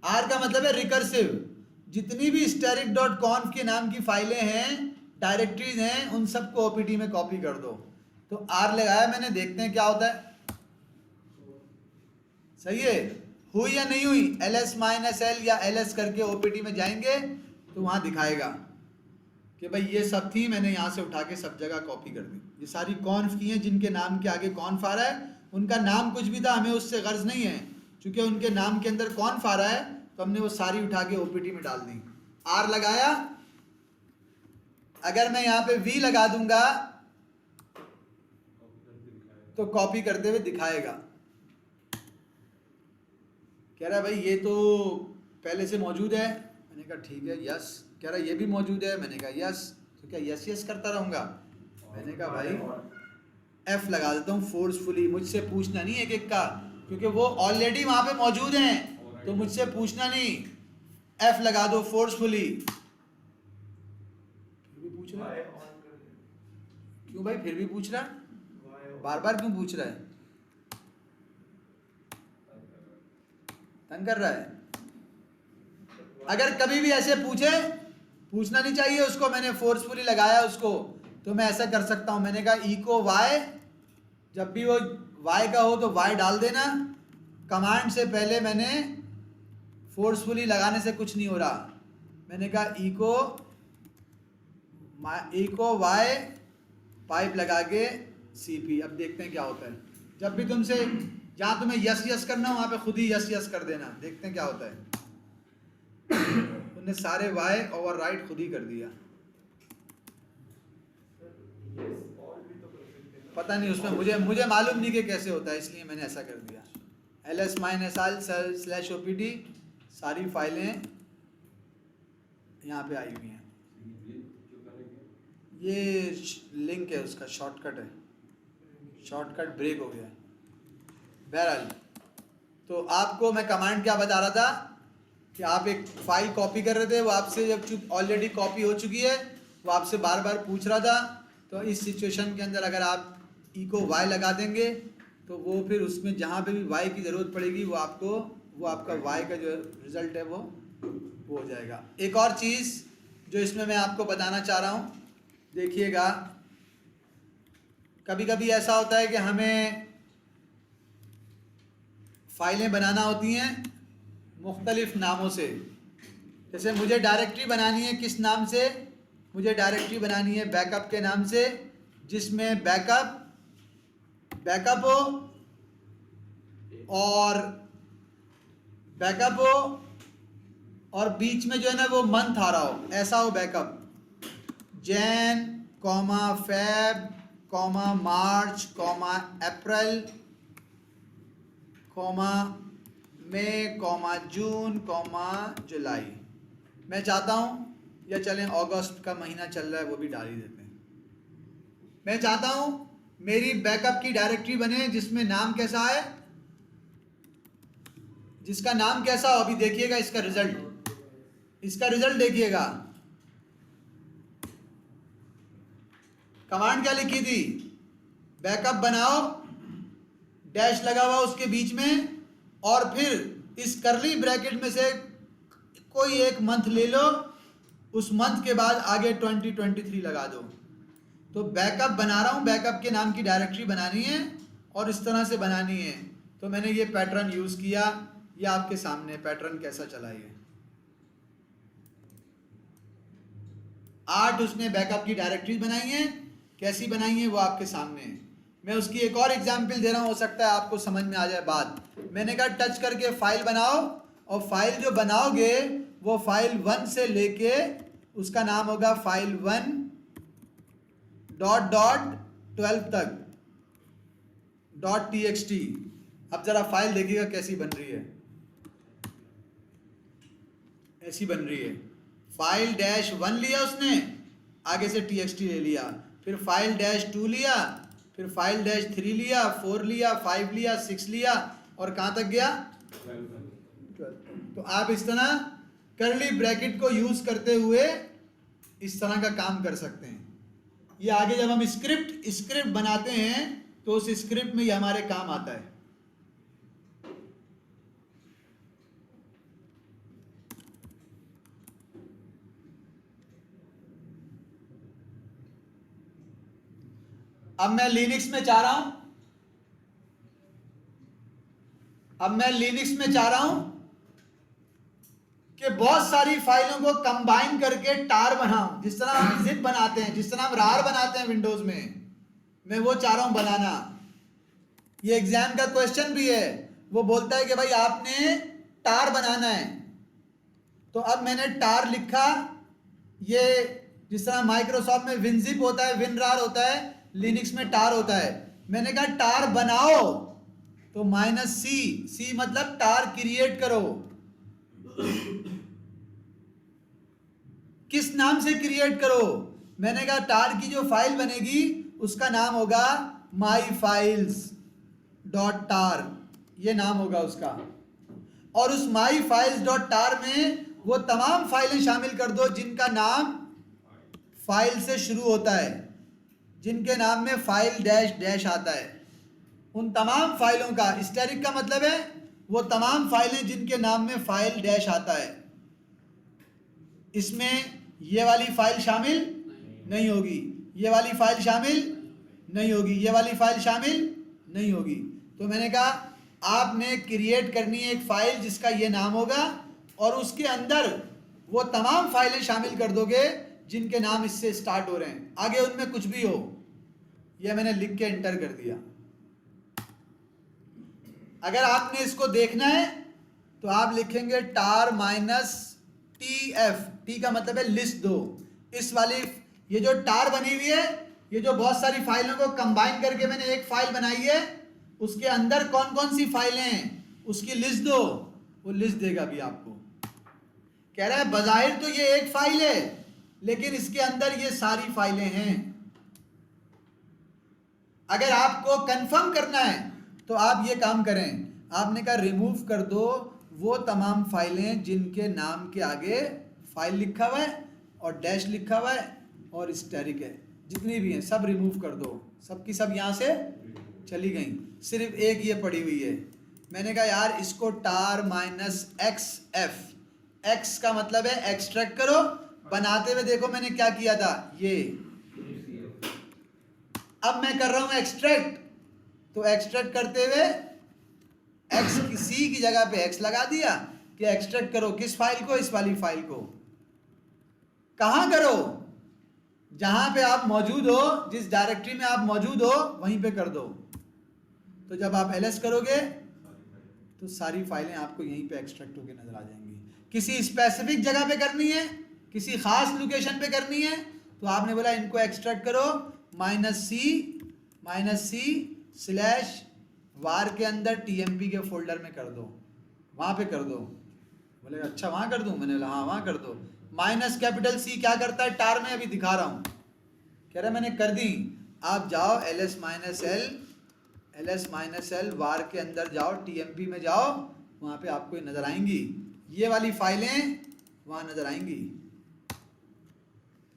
R का मतलब है रिकर्सिव, जितनी भी static.conf के नाम की फाइलें हैं, डायरेक्टरीज हैं, उन सबको OPT में कॉपी कर दो। तो R लगाया मैंने, देखते हैं क्या होता है। सही है, हुई या नहीं हुई, ls-l या ls करके OPT में जाएंगे तो वहां दिखाएगा कि भाई ये सब थी, मैंने यहाँ से उठा के सब जगह कॉपी कर दी। ये सारी कॉन्फ की हैं जिनके नाम के आगे कॉन्फ आ रहा है, उनका नाम कुछ भी था, हमें उससे गर्ज नहीं है, क्योंकि उनके नाम के अंदर कॉन्फ आ रहा है तो हमने वो सारी उठा के OPT में डाल दी। R लगाया, अगर मैं यहाँ पे V लगा दूंगा तो कॉपी करते हुए दिखाएगा। कह रहा है भाई ये तो पहले से मौजूद है, मैंने कहा ठीक है यस। कह रहा है ये भी मौजूद है, मैंने कहा यस। तो क्या यस करता रहूंगा, मैंने कहा भाई F लगा देता हूँ फोर्सफुली, मुझसे पूछना नहीं एक एक का, क्योंकि वो ऑलरेडी वहां पे मौजूद हैं तो मुझसे पूछना नहीं। F लगा दो फोर्सफुली। फिर भी पूछ रहा है, क्यों भाई फिर भी पूछ रहा है, बार बार क्यों पूछ रहा है, तंग कर रहा है। अगर कभी भी ऐसे पूछना नहीं चाहिए उसको, मैंने फोर्सफुली लगाया उसको, तो मैं ऐसा कर सकता हूं, मैंने कहा इको y, जब भी वो y का हो तो y डाल देना। कमांड से पहले मैंने फोर्सफुली लगाने से कुछ नहीं हो रहा, मैंने कहा इको y पाइप लगा के CP। अब देखते हैं क्या होता है। जब भी तुमसे जहां तुम्हें यस करना हो वहां पे खुद ही यस कर देना, देखते हैं क्या होता है। तुमने सारे y ओवरराइट खुद ही कर दिया। पता नहीं उसमें मुझे मालूम नहीं कि कैसे होता है, इसलिए मैंने ऐसा कर दिया। ls-al/opt सारी फाइलें यहाँ पे आई हुई हैं। ये लिंक है उसका, शॉर्टकट है, शॉर्टकट ब्रेक हो गया है। बहरहाल तो आपको मैं कमांड क्या बता रहा था कि आप एक फाइल कॉपी कर रहे थे, वो आपसे जब ऑलरेडी कॉपी हो चुकी है वो आपसे बार बार पूछ रहा था। तो इस सिचुएशन के अंदर अगर आप इको y लगा देंगे तो वो फिर उसमें जहाँ पे भी y की ज़रूरत पड़ेगी वो आपका y का जो रिज़ल्ट है वो हो जाएगा। एक और चीज़ जो इसमें मैं आपको बताना चाह रहा हूँ, देखिएगा कभी कभी ऐसा होता है कि हमें फाइलें बनाना होती हैं मुख्तलिफ नामों से। जैसे मुझे डायरेक्टरी बनानी है, किस नाम से? मुझे डायरेक्टरी बनानी है बैकअप के नाम से, जिसमें बैकअप हो और बीच में जो है ना वो मंथ आ रहा हो, ऐसा हो बैकअप। जैन, फेब, मार्च, अप्रैल, मई, जून, जुलाई। मैं चाहता हूँ, या चलें अगस्त का महीना चल रहा है वो भी डाल ही देते हैं। मैं चाहता हूँ मेरी बैकअप की डायरेक्टरी बने जिसमें नाम कैसा है, जिसका नाम कैसा हो। अभी देखिएगा इसका रिजल्ट देखिएगा। कमांड क्या लिखी थी? बैकअप बनाओ, डैश लगा हुआ उसके बीच में, और फिर इस करली ब्रैकेट में से कोई एक मंथ ले लो, उस मंथ के बाद आगे 2023 लगा दो। तो बैकअप बना रहा हूँ, बैकअप के नाम की डायरेक्टरी बनानी है और इस तरह से बनानी है। तो मैंने ये पैटर्न यूज़ किया, ये आपके सामने पैटर्न कैसा चला है। 8 उसने बैकअप की डायरेक्टरी बनाई है, कैसी बनाई है वो आपके सामने है। मैं उसकी एक और एग्जांपल दे रहा हूँ, हो सकता है आपको समझ में आ जाए बात। मैंने कहा टच करके फाइल बनाओ, और फाइल जो बनाओगे वो फाइल 1 से लेके उसका नाम होगा फाइल 1 .12 तक .txt। अब जरा फाइल देखिएगा कैसी बन रही है, ऐसी बन रही है। फाइल -1 लिया उसने, आगे से txt ले लिया, फिर फाइल -2 लिया, फिर फाइल -3 लिया, 4 लिया, 5 लिया, 6 लिया, और कहाँ तक गया? 12। तो आप इस तरह करली ब्रैकेट को यूज करते हुए इस तरह का काम कर सकते हैं। ये आगे जब हम स्क्रिप्ट बनाते हैं तो उस स्क्रिप्ट में ये हमारे काम आता है। अब मैं लिनक्स में चाह रहा हूं कि बहुत सारी फाइलों को कंबाइन करके टार बनाऊं, जिस तरह हम जिप बनाते हैं, जिस तरह हम रार बनाते हैं विंडोज में, मैं वो चाह रहा हूं बनाना। ये एग्जाम का क्वेश्चन भी है, वो बोलता है कि भाई आपने टार बनाना है। तो अब मैंने टार लिखा, ये जिस तरह माइक्रोसॉफ्ट में विनजिप होता है, विनरार होता है, लिनक्स में टार होता है। मैंने कहा टार बनाओ, तो -C मतलब टार क्रिएट करो। किस नाम से क्रिएट करो? मैंने कहा टार की जो फाइल बनेगी उसका नाम होगा myfiles.tar, ये नाम होगा उसका। और उस myfiles.tar में वो तमाम फाइलें शामिल कर दो जिनका नाम फाइल से शुरू होता है, जिनके नाम में फाइल -- आता है। उन तमाम फाइलों का, स्टैटिक का मतलब है वो तमाम फाइलें जिनके नाम में फाइल -- आता है। इसमें ये वाली फाइल शामिल नहीं होगी, ये वाली फाइल शामिल नहीं होगी, ये वाली फाइल शामिल नहीं होगी। तो मैंने कहा आपने क्रिएट करनी है एक फाइल जिसका ये नाम होगा, और उसके अंदर वो तमाम फाइलें शामिल कर दोगे जिनके नाम इससे स्टार्ट हो रहे हैं, आगे उनमें कुछ भी हो। ये मैंने लिख के एंटर कर दिया। अगर आपने इसको देखना है तो आप लिखेंगे टार -tf, टी का मतलब है लिस्ट दो। इस वाली ये जो टार बनी हुई है ये जो बहुत सारी फाइलों को कंबाइन करके मैंने एक फाइल बनाई है, उसके अंदर कौन कौन सी फाइलें हैं उसकी लिस्ट दो, वो लिस्ट देगा भी आपको। कह रहा है बजाहिर तो ये एक फाइल है, लेकिन इसके अंदर ये सारी फाइलें हैं। अगर आपको कंफर्म करना है तो आप ये काम करें, आपने कहा रिमूव कर दो वो तमाम फाइलें जिनके नाम के आगे फाइल लिखा हुआ है और डैश लिखा हुआ है और स्टेरिक है, जितनी भी हैं सब रिमूव कर दो। सब की सब यहाँ से चली गई, सिर्फ एक ये पड़ी हुई है। मैंने कहा यार इसको टार माइनस एक्स एफ, एक्स का मतलब है एक्सट्रैक्ट करो। बनाते हुए देखो मैंने क्या किया था, ये अब मैं कर रहा हूं एक्सट्रैक्ट, तो एक्सट्रैक्ट करते हुए एक्स सी की जगह पे एक्स लगा दिया कि एक्सट्रैक्ट करो किस फाइल को, इस वाली फाइल को। कहां करो, जहां पे आप मौजूद हो, जिस डायरेक्टरी में आप मौजूद हो वहीं पे कर दो। तो जब आप ls करोगे तो सारी फाइलें आपको यहीं पे एक्सट्रैक्ट होकर नजर आ जाएंगी। किसी स्पेसिफिक जगह पे करनी है, किसी खास लोकेशन पे करनी है, तो आपने बोला इनको एक्सट्रैक्ट करो -c स्लैश वार के अंदर tmp के फोल्डर में कर दो, वहां पे कर दो। बोले अच्छा वहां कर दूं, मैंने बोला हाँ वहां कर दो। -C क्या करता है टार में, अभी दिखा रहा हूं। कह रहा मैंने कर दी, आप जाओ ls-l वार के अंदर जाओ, tmp में जाओ, वहां पे आपको ये नजर आएंगी, ये वाली फाइलें वहां नजर आएंगी।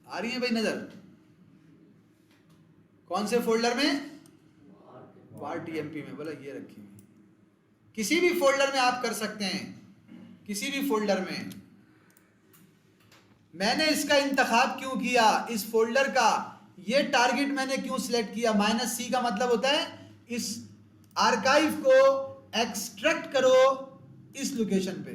आ रही हैं भाई नजर? कौन से फोल्डर में? वार tmp में। बोला ये रखी हुई, किसी भी फोल्डर में आप कर सकते हैं, किसी भी फोल्डर में। मैंने इसका इंतखाब क्यों किया इस फोल्डर का, ये टारगेट मैंने क्यों सिलेक्ट किया? -c का मतलब होता है इस आर्काइव को एक्सट्रैक्ट करो इस लोकेशन पे।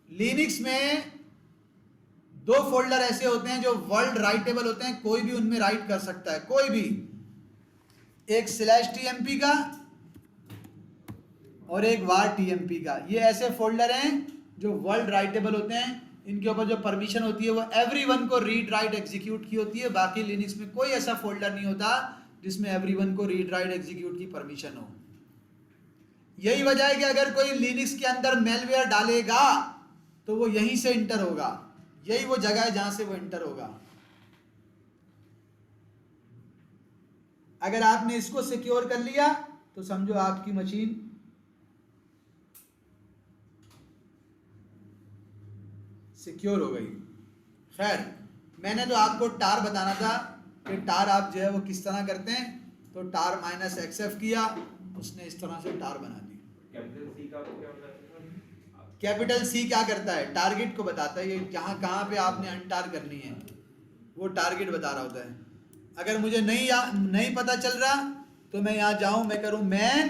लिनक्स में 2 फोल्डर ऐसे होते हैं जो वर्ल्ड राइटेबल होते हैं, कोई भी उनमें राइट कर सकता है, कोई भी। एक /tmp का और एक var tmp का। ये ऐसे फोल्डर हैं जो वर्ल्ड राइटेबल होते हैं, इनके ऊपर जो परमिशन होती है वो एवरीवन को रीड राइट एग्जीक्यूट की होती है। बाकी लिनक्स में कोई ऐसा फोल्डर नहीं होता जिसमें एवरीवन को रीड राइट एग्जीक्यूट की परमिशन हो। यही वजह है कि अगर कोई लिनक्स के अंदर मेलवेयर डालेगा तो वो यहीं से इंटर होगा, यही वो जगह है जहां से वो इंटर होगा। अगर आपने इसको सिक्योर कर लिया तो समझो आपकी मशीन सिक्योर हो गई। खैर मैंने तो आपको टार बताना था कि टार आप जो है वो किस तरह करते हैं। तो टार -xf किया, उसने इस तरह से टार बना दी। कैपिटल सी क्या करता है? टारगेट को बताता है, ये कहाँ पे आपने अनटार करनी है वो टारगेट बता रहा होता है। अगर मुझे नहीं पता चल रहा तो मैं यहाँ जाऊँ, मैं करूँ मैन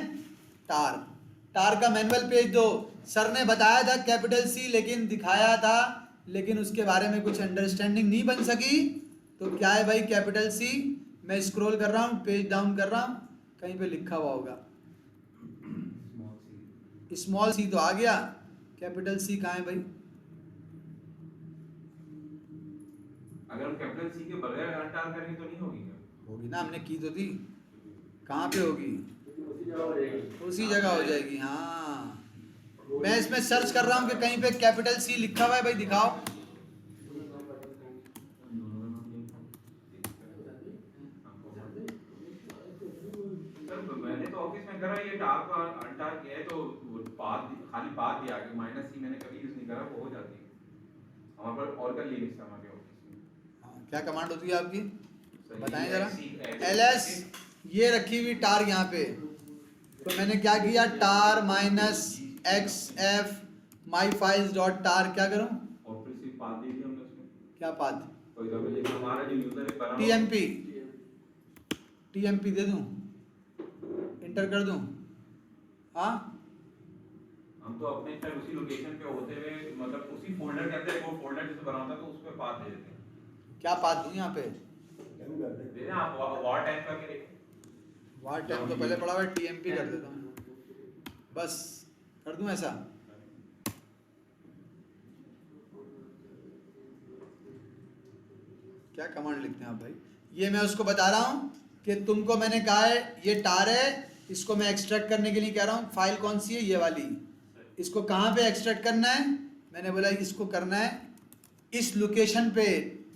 टार, टार का मैनुअल पेज दो। सर ने बताया था कैपिटल सी, लेकिन दिखाया था, लेकिन उसके बारे में कुछ अंडरस्टैंडिंग नहीं बन सकी। तो क्या है भाई कैपिटल सी, मैं स्क्रॉल कर रहा हूँ, पेज डाउन कर रहा हूँ, कहीं पे लिखा हुआ होगा स्मॉल सी, तो आ गया। कैपिटल सी कहाँ है भाई? अगर हम कैपिटल सी के बगैर अनटार करेंगे तो नहीं होगी क्या? होगी ना, हमने की तो थी। कहाँ पे होगी? उसी जगह हो जाएगी। हाँ मैं इसमें सर्च कर रहा हूँ कि कहीं पे कैपिटल सी लिखा हुआ है, भाई दिखाओ। मैंने तो ऑफिस में करा, ये टार को अनटार किया है तो पाथ खाली पाथ दिया कि -c मैंने कभी यूज नहीं करा, वो हो जाती है हमारे पर। और कर लिनक्स हमारे ऑफिस में क्या कमांड होती है आपकी, बताएं जरा। ls ये रखी हुई टार यहाँ पे, तो मैंने क्या किया, टार -xf myfiles.tar क्या करूँ? और फिर सिर्फ पाथ दे दिया हमने उसमें। क्या पाथ? कोई तो लेकिन हमारा जो यूजर है पर tmp दे दूँ, इंटर कर दूँ? हाँ हम तो अपने शायद उसी लोकेशन पे होते हुए, मतलब उसी फोल्डर के अंदर एक और फोल्डर जैसे बना होता है तो उस पे पाथ दे देते हैं। क्या पाथ दूँ यहाँ पे? दे दें आप वार टाइप करके देखें। वार टाइम तो पहले पड़ा हुआ है, tmp कर देता हूँ, बस कर दूँ ऐसा। क्या कमांड लिखते हैं आप भाई? ये मैं उसको बता रहा हूँ कि तुमको मैंने कहा है ये टार है, इसको मैं एक्सट्रैक्ट करने के लिए कह रहा हूँ। फाइल कौन सी है? ये वाली। इसको कहाँ पे एक्सट्रैक्ट करना है? मैंने बोला इसको करना है इस लोकेशन पे,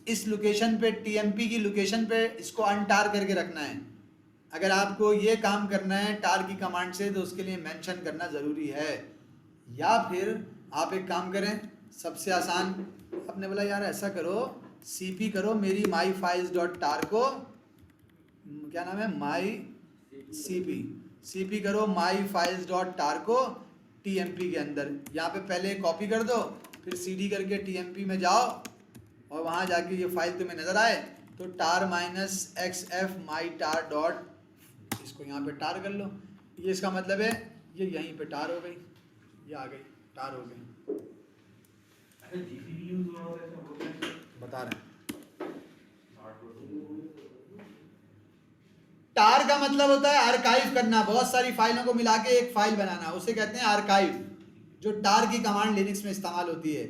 इस लोकेशन पे, टीएमपी की लोकेशन पे इसको अनटार करके रखना है। अगर आपको ये काम करना है टार की कमांड से तो उसके लिए मेंशन करना ज़रूरी है। या फिर आप एक काम करें, सबसे आसान, आपने बोला यार ऐसा करो, सीपी करो मेरी माई फाइल्स डॉट टार को, क्या नाम है, माई सीपी करो माई फाइल्स डॉट टार को टीएमपी के अंदर। यहाँ पे पहले कॉपी कर दो, फिर सीडी करके टीएमपी में जाओ और वहाँ जाके ये फाइल तुम्हें नज़र आए तो टार -xf माई टार डॉट, इसको यहाँ पे टार कर लो। ये इसका मतलब है ये यहीं पे टार हो गई, ये आ गई, टार हो गई। अच्छा जीसीडी यूज हुआ होता है, ऐसा होता है? बता रहे हैं। टार का मतलब होता है आर्काइव करना, बहुत सारी फाइलों को मिला के एक फाइल बनाना, उसे कहते हैं आर्काइव, जो टार की कमांड लिनक्स में इस्तेमाल होती है।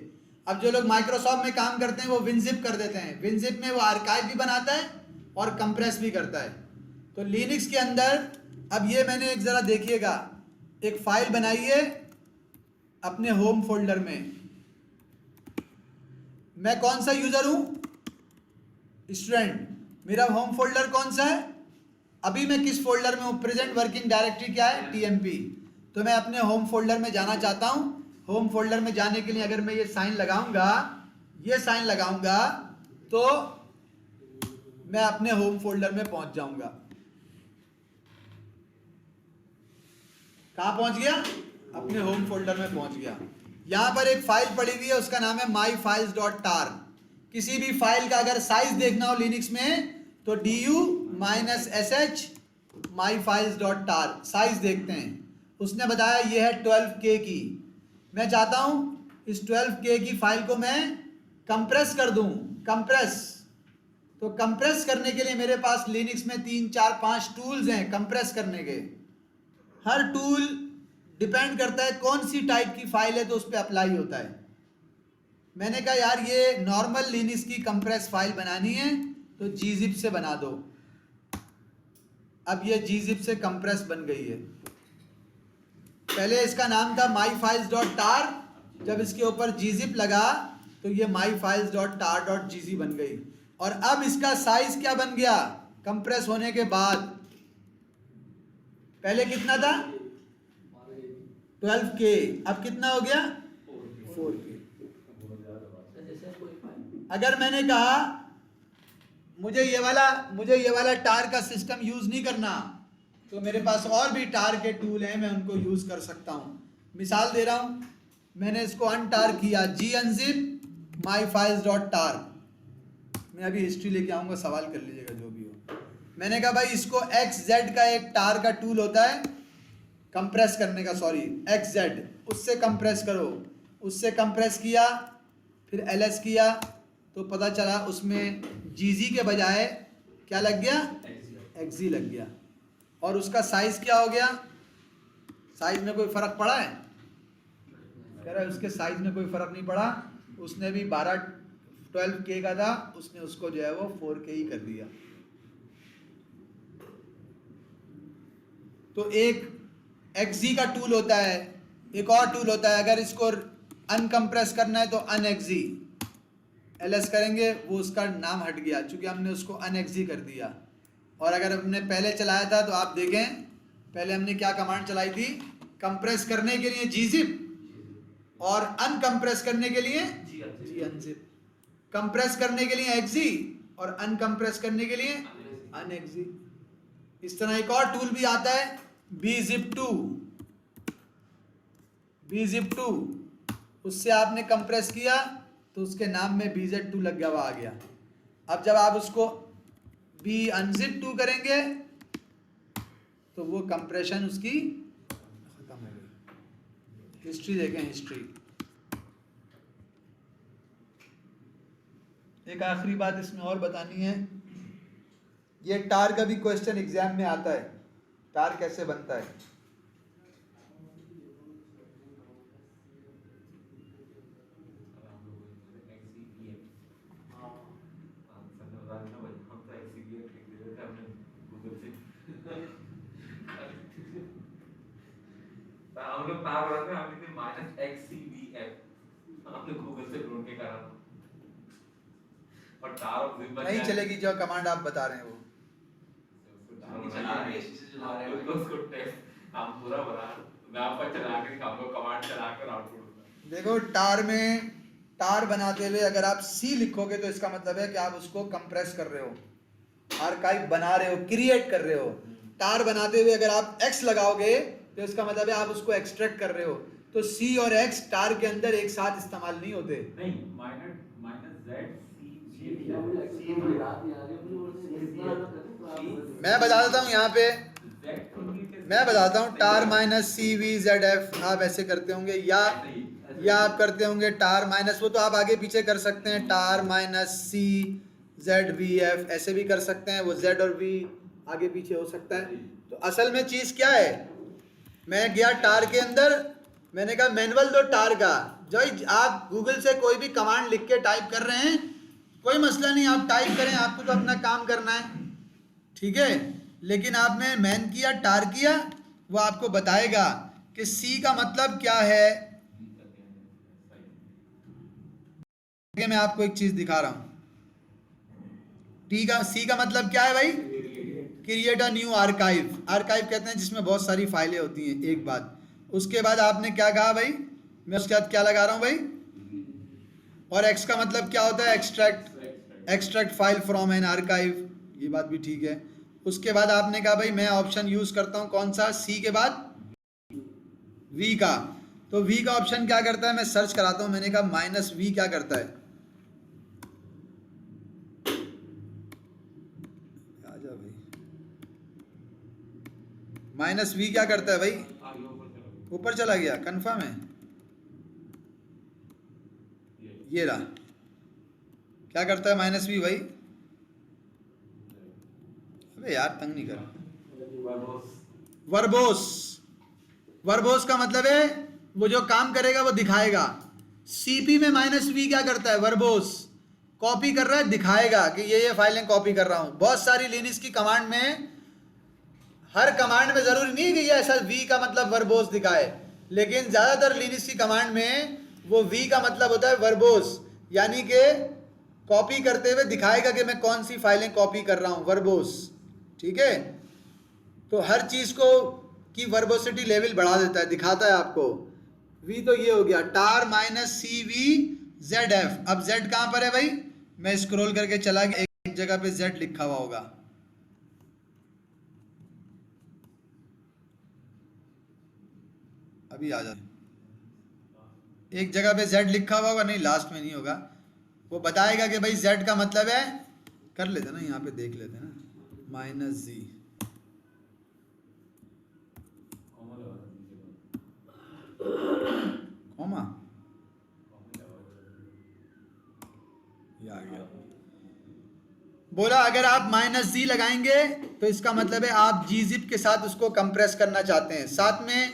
अब जो लोग माइक्रोसॉफ्ट में काम करते हैं वो विनजिप कर देते हैं। विनजिप में वो आर्काइव भी बनाता है और कंप्रेस भी करता है। तो लिनक्स के अंदर अब ये मैंने एक ज़रा देखिएगा, एक फाइल बनाई है अपने होम फोल्डर में। मैं कौन सा यूजर हूं? स्टूडेंट। मेरा होम फोल्डर कौन सा है? अभी मैं किस फोल्डर में हूं? प्रेजेंट वर्किंग डायरेक्टरी क्या है? टीएमपी। तो मैं अपने होम फोल्डर में जाना चाहता हूं। होम फोल्डर में जाने के लिए अगर मैं ये साइन लगाऊंगा, ये साइन लगाऊंगा तो मैं अपने होम फोल्डर में पहुंच जाऊंगा। कहां पहुंच गया? अपने होम फोल्डर में पहुंच गया। यहां पर एक फाइल पड़ी हुई है, उसका नाम है myfiles.tar। किसी भी फाइल का अगर साइज देखना हो लिनक्स में तो du-sh myfiles.tar साइज देखते हैं। उसने बताया ये है 12K की। मैं चाहता हूं इस 12K की फाइल को मैं कंप्रेस कर दूं। कंप्रेस, तो कंप्रेस करने के लिए मेरे पास लिनक्स में 3 4 5 टूल्स हैं कंप्रेस करने के। हर टूल डिपेंड करता है कौन सी टाइप की फाइल है तो उस पर अप्लाई होता है। मैंने कहा यार ये नॉर्मल लिनक्स की कंप्रेस फाइल बनानी है तो gzip से बना दो। अब ये gzip से कंप्रेस बन गई है। पहले इसका नाम था myfiles.tar, जब इसके ऊपर gzip लगा तो ये myfiles.tar.gz बन गई। और अब इसका साइज क्या बन गया कंप्रेस होने के बाद? पहले कितना था? 12K। अब कितना हो गया? 4K। अगर मैंने कहा मुझे ये वाला टार का सिस्टम यूज नहीं करना तो मेरे पास और भी टार के टूल हैं, मैं उनको यूज कर सकता हूं। मिसाल दे रहा हूं, मैंने इसको अनटार किया gunzip myfiles.tar। मैं अभी हिस्ट्री लेके आऊंगा, सवाल कर लीजिएगा जो भी हो। मैंने कहा भाई इसको xz का एक टार का टूल होता है कंप्रेस करने का, सॉरी xz, उससे कंप्रेस करो। उससे कंप्रेस किया, फिर ls किया तो पता चला उसमें gz के बजाय क्या लग गया? xz लग गया। और उसका साइज क्या हो गया? साइज में कोई फर्क पड़ा है? कह रहा है उसके साइज में कोई फर्क नहीं पड़ा। उसने भी 12K का था, उसने उसको जो है वो 4K ही कर दिया। तो एक xz का टूल होता है, एक और टूल होता है, अगर इसको अनकंप्रेस करना है तो unxz, ls करेंगे वो उसका नाम हट गया क्योंकि हमने उसको unxz कर दिया। और अगर हमने पहले चलाया था तो आप देखें पहले हमने क्या कमांड चलाई थी? कंप्रेस करने के लिए gzip और अनकंप्रेस करने के लिए gunzip। कंप्रेस करने के लिए xz और अनकंप्रेस करने के लिए unxz। इस तरह एक और टूल भी आता है bzip2। उससे आपने कंप्रेस किया तो उसके नाम में bz2 लग गया, हुआ आ गया। अब जब आप उसको bunzip2 करेंगे तो वो कंप्रेशन उसकी खत्म हो गई। हिस्ट्री देखें, हिस्ट्री। एक आखिरी बात इसमें और बतानी है, ये टार का भी क्वेश्चन एग्जाम में आता है, टार कैसे बनता है। तार बनाते हैं, हमने -XCVF हमने गूगल से ढूंढ के करा था। और तार और जिप बन नहीं जाए। चलेगी जो कमांड आप बता रहे हैं वो। चला रहे हैं, शीशे चला रहे हैं। उसको टेस्ट हम पूरा बना, मैं आपको चला के दिखाऊंगा, कमांड चला कर आउटपुट। देखो टार में टार बनाते हुए अगर आप सी लिखोगे तो इसका मतलब है कि आप उसको कंप्रेस कर रहे हो, आर्काइव बना रहे हो, क्रिएट कर रहे हो। टार बनाते हुए अगर आप एक्स लगाओगे तो इसका मतलब है आप उसको एक्सट्रैक्ट कर रहे हो। तो सी और एक्स टार के अंदर एक साथ इस्तेमाल नहीं होते। नहीं, -ZC मैं बता देता हूँ यहाँ पे, मैं बताता हूँ टार -CVZF आप ऐसे करते होंगे, या आप करते होंगे टार माइनस, वो तो आप आगे पीछे कर सकते हैं, टार -CZVF ऐसे भी कर सकते हैं, वो Z और V आगे पीछे हो सकता है। तो असल में चीज़ क्या है, मैं गया टार के अंदर, मैंने कहा मैनुअल दो टार का। जो आप गूगल से कोई भी कमांड लिख के टाइप कर रहे हैं, कोई मसला नहीं, आप टाइप करें, आपको तो अपना काम करना है, ठीक है। लेकिन आपने मैन किया, टार किया, वो आपको बताएगा कि सी का मतलब क्या है। मैं आपको एक चीज दिखा रहा हूं, सी का मतलब क्या है भाई, create a new archive. Archive कहते हैं जिसमें बहुत सारी फाइलें होती हैं, एक बात। उसके बाद आपने क्या कहा भाई, मैं उसके बाद क्या लगा रहा हूं भाई, और एक्स का मतलब क्या होता है, extract file from an archive, ये बात भी ठीक है। उसके बाद आपने कहा भाई मैं ऑप्शन यूज करता हूं कौन सा, सी के बाद वी का। तो वी का ऑप्शन क्या करता है, मैं सर्च कराता हूं, मैंने कहा -V क्या करता है, आजा भाई, -V क्या करता है भाई, ऊपर चला गया, कंफर्म है, ये रहा, क्या करता है -V भाई, अबे यार तंग नहीं कर, वर्बोस का मतलब है वो जो काम करेगा वो दिखाएगा। सीपी में -V क्या करता है, वर्बोस कॉपी कर रहा है, दिखाएगा कि ये फाइलें कॉपी कर रहा हूं। बहुत सारी लिनक्स की कमांड में, हर कमांड में जरूरी नहीं कि ये ऐसा V का मतलब वर्बोस दिखाए, लेकिन ज्यादातर लिनक्स की कमांड में वो V का मतलब होता है वर्बोस, यानी कि कॉपी करते हुए दिखाएगा कि मैं कौन सी फाइलें कॉपी कर रहा हूं, वर्बोस, ठीक है। तो हर चीज को की वर्बोसिटी लेवल बढ़ा देता है, दिखाता है आपको। V तो ये हो गया, टार -CVZF। अब Z कहां पर है भाई, मैं स्क्रॉल करके चला गया, एक जगह पे Z लिखा हुआ होगा, अभी आ जाए, एक जगह पे Z लिखा हुआ होगा, नहीं लास्ट में नहीं होगा, वो बताएगा कि भाई Z का मतलब है, कर लेते ना यहाँ पे देख लेते ना, -Z कॉमा, ये आ गया। बोला अगर आप -Z लगाएंगे तो इसका मतलब है आप gzip के साथ उसको कंप्रेस करना चाहते हैं। साथ में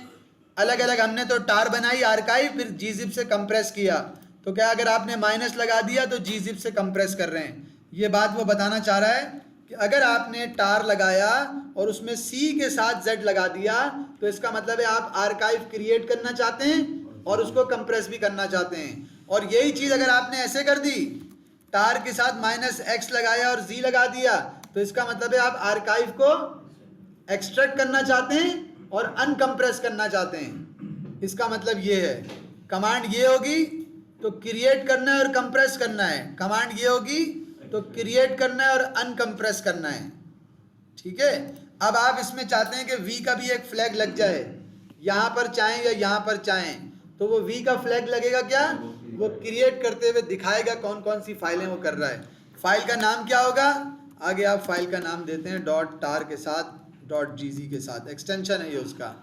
अलग अलग हमने तो टार बनाई आर्काइव, फिर gzip से कंप्रेस किया, तो क्या अगर आपने माइनस लगा दिया तो gzip से कंप्रेस कर रहे हैं। ये बात वो बताना चाह रहा है कि अगर आपने टार लगाया और उसमें C के साथ Z लगा दिया तो इसका मतलब है आप आर्काइव क्रिएट करना चाहते हैं और उसको कंप्रेस भी करना चाहते हैं। और यही चीज़ अगर आपने ऐसे कर दी, टार के साथ -X लगाया और Z लगा दिया, तो इसका मतलब है आप आर्काइव को एक्सट्रैक्ट करना चाहते हैं और अनकंप्रेस करना चाहते हैं। इसका मतलब ये है, कमांड ये होगी तो क्रिएट करना है और कंप्रेस करना है, कमांड ये होगी तो क्रिएट करना है और अनकंप्रेस करना है, ठीक है। अब आप इसमें चाहते हैं कि V का भी एक फ्लैग लग जाए, यहाँ पर चाहें या यहाँ पर चाहें, तो वो V का फ्लैग लगेगा, क्या वो क्रिएट करते हुए दिखाएगा कौन कौन सी फाइलें वो कर रहा है। फाइल का नाम क्या होगा, आगे आप फाइल का नाम देते हैं .tar के साथ .gz के साथ, एक्सटेंशन है ये उसका।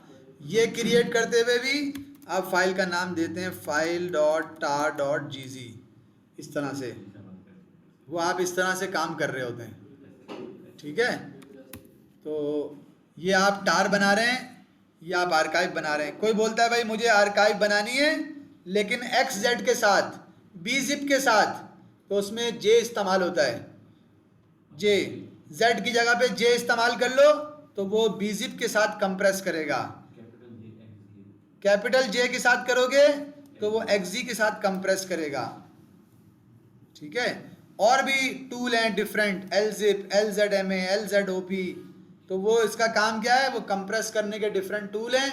ये क्रिएट करते हुए भी आप फाइल का नाम देते हैं file.tar.gz, इस तरह से वो आप इस तरह से काम कर रहे होते हैं, ठीक है। तो ये आप टार बना रहे हैं, ये आप आर्काइव बना रहे हैं। कोई बोलता है भाई मुझे आर्काइव बनानी है लेकिन XZ के साथ, bzip के साथ, तो उसमें J इस्तेमाल होता है, J, Z की जगह पे J इस्तेमाल कर लो तो वो bzip के साथ कंप्रेस करेगा। कैपिटल जे के साथ करोगे तो वो एक्जी के साथ कंप्रेस करेगा, ठीक है। और भी टूल हैं डिफरेंट, एलजिप, एलजेडएमए, एलजेडओपी, तो वो इसका काम क्या है, वो कंप्रेस करने के डिफरेंट टूल हैं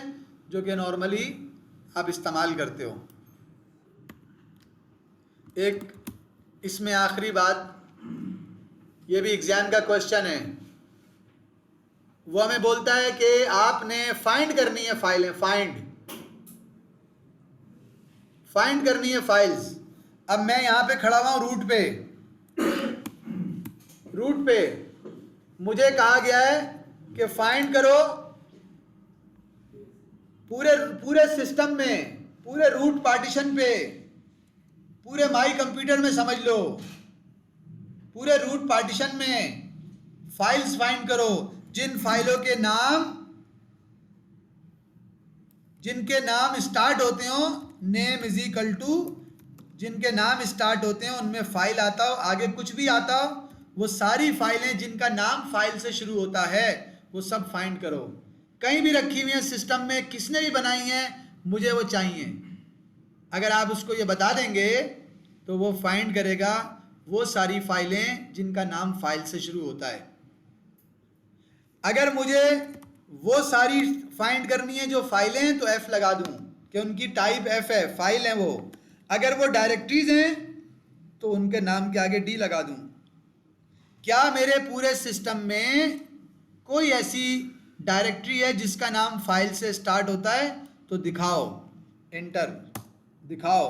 जो कि नॉर्मली आप इस्तेमाल करते हो। एक इसमें आखिरी बात, ये भी एग्जाम का क्वेश्चन है, वो हमें बोलता है कि आपने फाइंड करनी है फाइलें, फाइंड करनी है फाइल्स। अब मैं यहां पे खड़ा हुआ हूं रूट पे मुझे कहा गया है कि फाइंड करो पूरे सिस्टम में, पूरे रूट पार्टीशन पे, पूरे माई कंप्यूटर में समझ लो, पूरे रूट पार्टीशन में फाइल्स फाइंड करो जिन फाइलों के नाम, जिनके नाम स्टार्ट होते हो नेम इज इक्वल टू, जिनके नाम स्टार्ट होते हैं उनमें फाइल आता हो, आगे कुछ भी आता हो, वो सारी फाइलें जिनका नाम फाइल से शुरू होता है वो सब फाइंड करो। कहीं भी रखी हुई है सिस्टम में, किसने भी बनाई है, मुझे वो चाहिए। अगर आप उसको ये बता देंगे तो वो फाइंड करेगा वो सारी फाइलें जिनका नाम फाइल से शुरू होता है। अगर मुझे वो सारी फाइंड करनी है जो फाइलें हैं तो एफ लगा दूं कि उनकी टाइप एफ है, फाइल है वो। अगर वो डायरेक्टरीज हैं तो उनके नाम के आगे डी लगा दूं। क्या मेरे पूरे सिस्टम में कोई ऐसी डायरेक्टरी है जिसका नाम फाइल से स्टार्ट होता है? तो दिखाओ, एंटर, दिखाओ।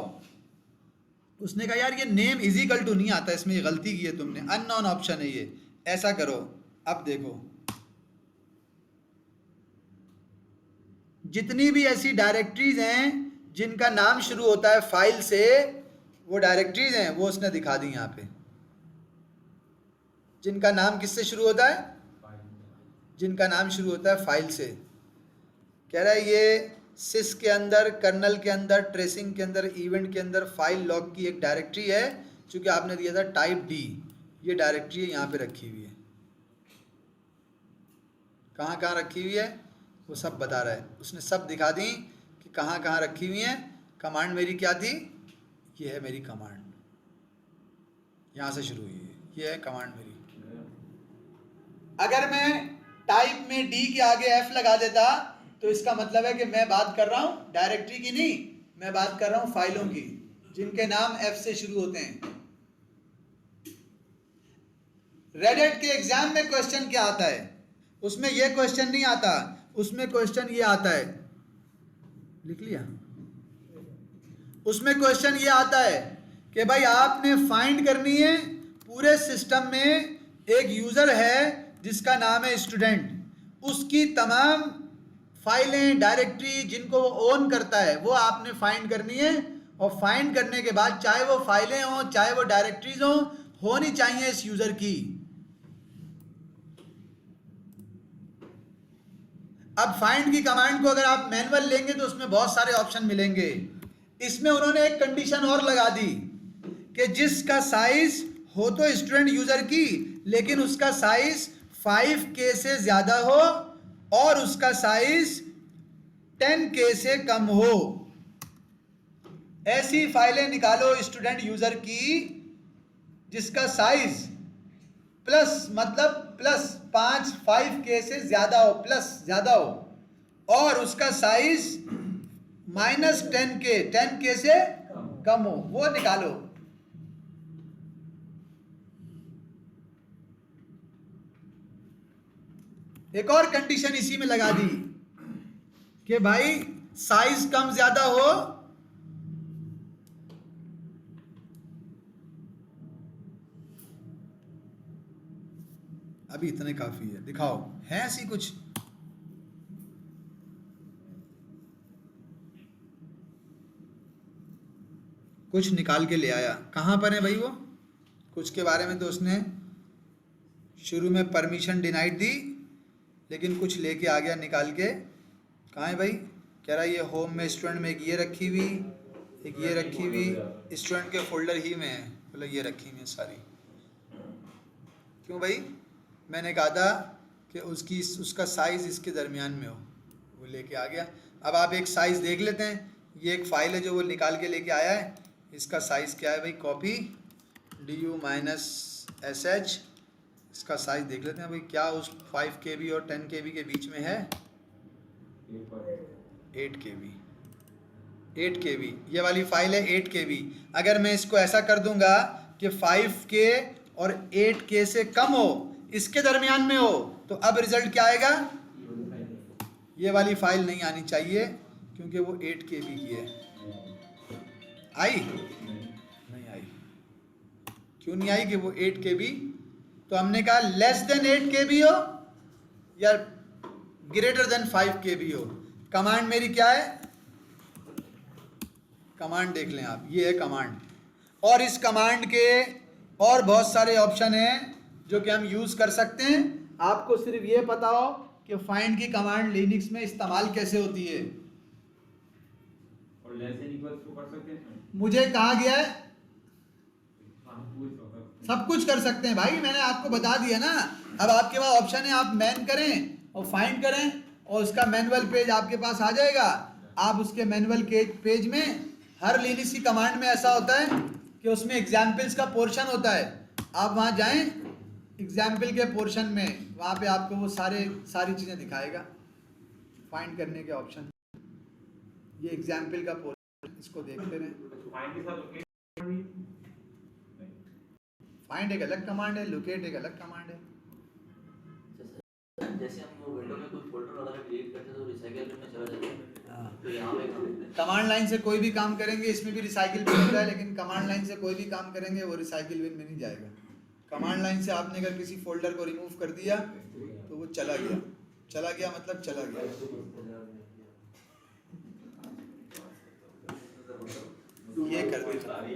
उसने कहा यार ये नेम इज इक्वल टू नहीं आता, इसमें ये गलती की है तुमने, अननोन ऑप्शन है ये, ऐसा करो। अब देखो जितनी भी ऐसी डायरेक्टरीज हैं जिनका नाम शुरू होता है फाइल से, वो डायरेक्टरीज हैं वो उसने दिखा दी यहाँ पे। जिनका नाम किससे शुरू होता है? जिनका नाम शुरू होता है फाइल से। कह रहा है ये सिस के अंदर, कर्नल के अंदर, ट्रेसिंग के अंदर, इवेंट के अंदर फाइल लॉग की एक डायरेक्टरी है, चूंकि आपने दिया था टाइप डी, ये डायरेक्टरी यहाँ पे रखी हुई है। कहाँ कहाँ रखी हुई है वो सब बता रहा है, उसने सब दिखा दी कि कहाँ कहाँ रखी हुई है। कमांड मेरी क्या थी? ये है मेरी कमांड, यहाँ से शुरू हुई है, ये है कमांड मेरी। अगर मैं टाइप में डी के आगे एफ लगा देता तो इसका मतलब है कि मैं बात कर रहा हूँ डायरेक्टरी की नहीं, मैं बात कर रहा हूँ फाइलों की जिनके नाम एफ से शुरू होते हैं। रेडिट के एग्जाम में क्वेश्चन क्या आता है? उसमें यह क्वेश्चन नहीं आता, उसमें क्वेश्चन ये आता है, लिख लिया? उसमें क्वेश्चन ये आता है कि भाई आपने फाइंड करनी है पूरे सिस्टम में एक यूजर है जिसका नाम है स्टूडेंट, उसकी तमाम फाइलें, डायरेक्टरी जिनको वो ओन करता है वो आपने फाइंड करनी है। और फाइंड करने के बाद चाहे वो फाइलें हों चाहे वो डायरेक्टरीज हों, होनी चाहिए इस यूजर की। अब फाइंड की कमांड को अगर आप मैनुअल लेंगे तो उसमें बहुत सारे ऑप्शन मिलेंगे। इसमें उन्होंने एक कंडीशन और लगा दी कि जिसका साइज हो तो स्टूडेंट यूजर की, लेकिन उसका साइज 5K से ज्यादा हो और उसका साइज 10K से कम हो। ऐसी फाइलें निकालो स्टूडेंट यूजर की जिसका साइज प्लस, मतलब प्लस 5K से ज्यादा हो, प्लस ज्यादा हो, और उसका साइज माइनस 10K से कम हो, वो निकालो। एक और कंडीशन इसी में लगा दी कि भाई साइज कम ज्यादा हो, अभी इतने काफी है, दिखाओ है ऐसी कुछ? कुछ निकाल के ले आया, कहां पर है भाई वो? कुछ के बारे में तो उसने शुरू में परमिशन डिनाइड दी, लेकिन कुछ लेके आ गया निकाल के। कहाँ है भाई? कह रहा है ये होम में स्टूडेंट में एक ये रखी हुई, एक ये रखी हुई, स्टूडेंट के फोल्डर ही में है, बोला ये रखी हुई है सारी। क्यों भाई? मैंने कहा था कि उसका साइज इसके दरमियान में हो, वो लेके आ गया। अब आप एक साइज़ देख लेते हैं, ये एक फाइल है जो वो निकाल के लेके आया है, इसका साइज़ क्या है भाई, कॉपी du-sh, इसका साइज़ देख लेते हैं भाई क्या उस 5 KB और 10 KB के बीच में है, 8 KB। 8 KB ये वाली फाइल है 8 KB। अगर मैं इसको ऐसा कर दूंगा कि 5K और 8K से कम हो, इसके दरमियान में हो, तो अब रिजल्ट क्या आएगा, ये वाली फाइल नहीं आनी चाहिए क्योंकि वो 8 KB की है। आई नहीं आई, क्यों नहीं आई कि वो 8 KB, तो हमने कहा लेस देन 8 KB हो या ग्रेटर देन 5 KB हो। कमांड मेरी क्या है, कमांड देख लें आप, ये है कमांड, और इस कमांड के और बहुत सारे ऑप्शन हैं जो कि हम यूज़ कर सकते हैं। आपको सिर्फ ये पता हो कि फाइंड की कमांड लिनक्स में इस्तेमाल कैसे होती है। और लेस देन इक्वल्स को कर सकते हैं, मुझे कहा गया है सब कुछ सब कुछ कर सकते हैं भाई, मैंने आपको बता दिया ना। अब आपके पास ऑप्शन है, आप मैन करें और फाइंड करें और उसका मैनुअल पेज आपके पास आ जाएगा। आप उसके मैनुअल के पेज में हर लिनक्स की कमांड में ऐसा होता है कि उसमें एग्जाम्पल्स का पोर्शन होता है, आप वहाँ जाएं एग्जाम्पल के पोर्शन में, वहाँ पे आपको वो सारी चीज़ें दिखाएगा फाइंड करने के ऑप्शन। ये एग्जाम्पल का पोर्शन, इसको देखते रहें। फाइंड के साथ लोकेट फाइंड एक अलग कमांड है, लोकेट एक अलग कमांड है। जैसे हम विंडो में कोई फोल्डर वगैरह क्रिएट करते हैं तो रिसाइकल में चला जाता है, तो यहाँ पे कमांड लाइन से कोई भी काम करेंगे, इसमें भी रिसाइकिल बिन होता है, लेकिन कमांड लाइन से कोई भी काम करेंगे वो रिसाइकिल बिन में नहीं जाएगा। कमांड लाइन से आपने अगर किसी फोल्डर को रिमूव कर दिया तो वो चला गया मतलब चला गया। ये कर देता हूँ भाई।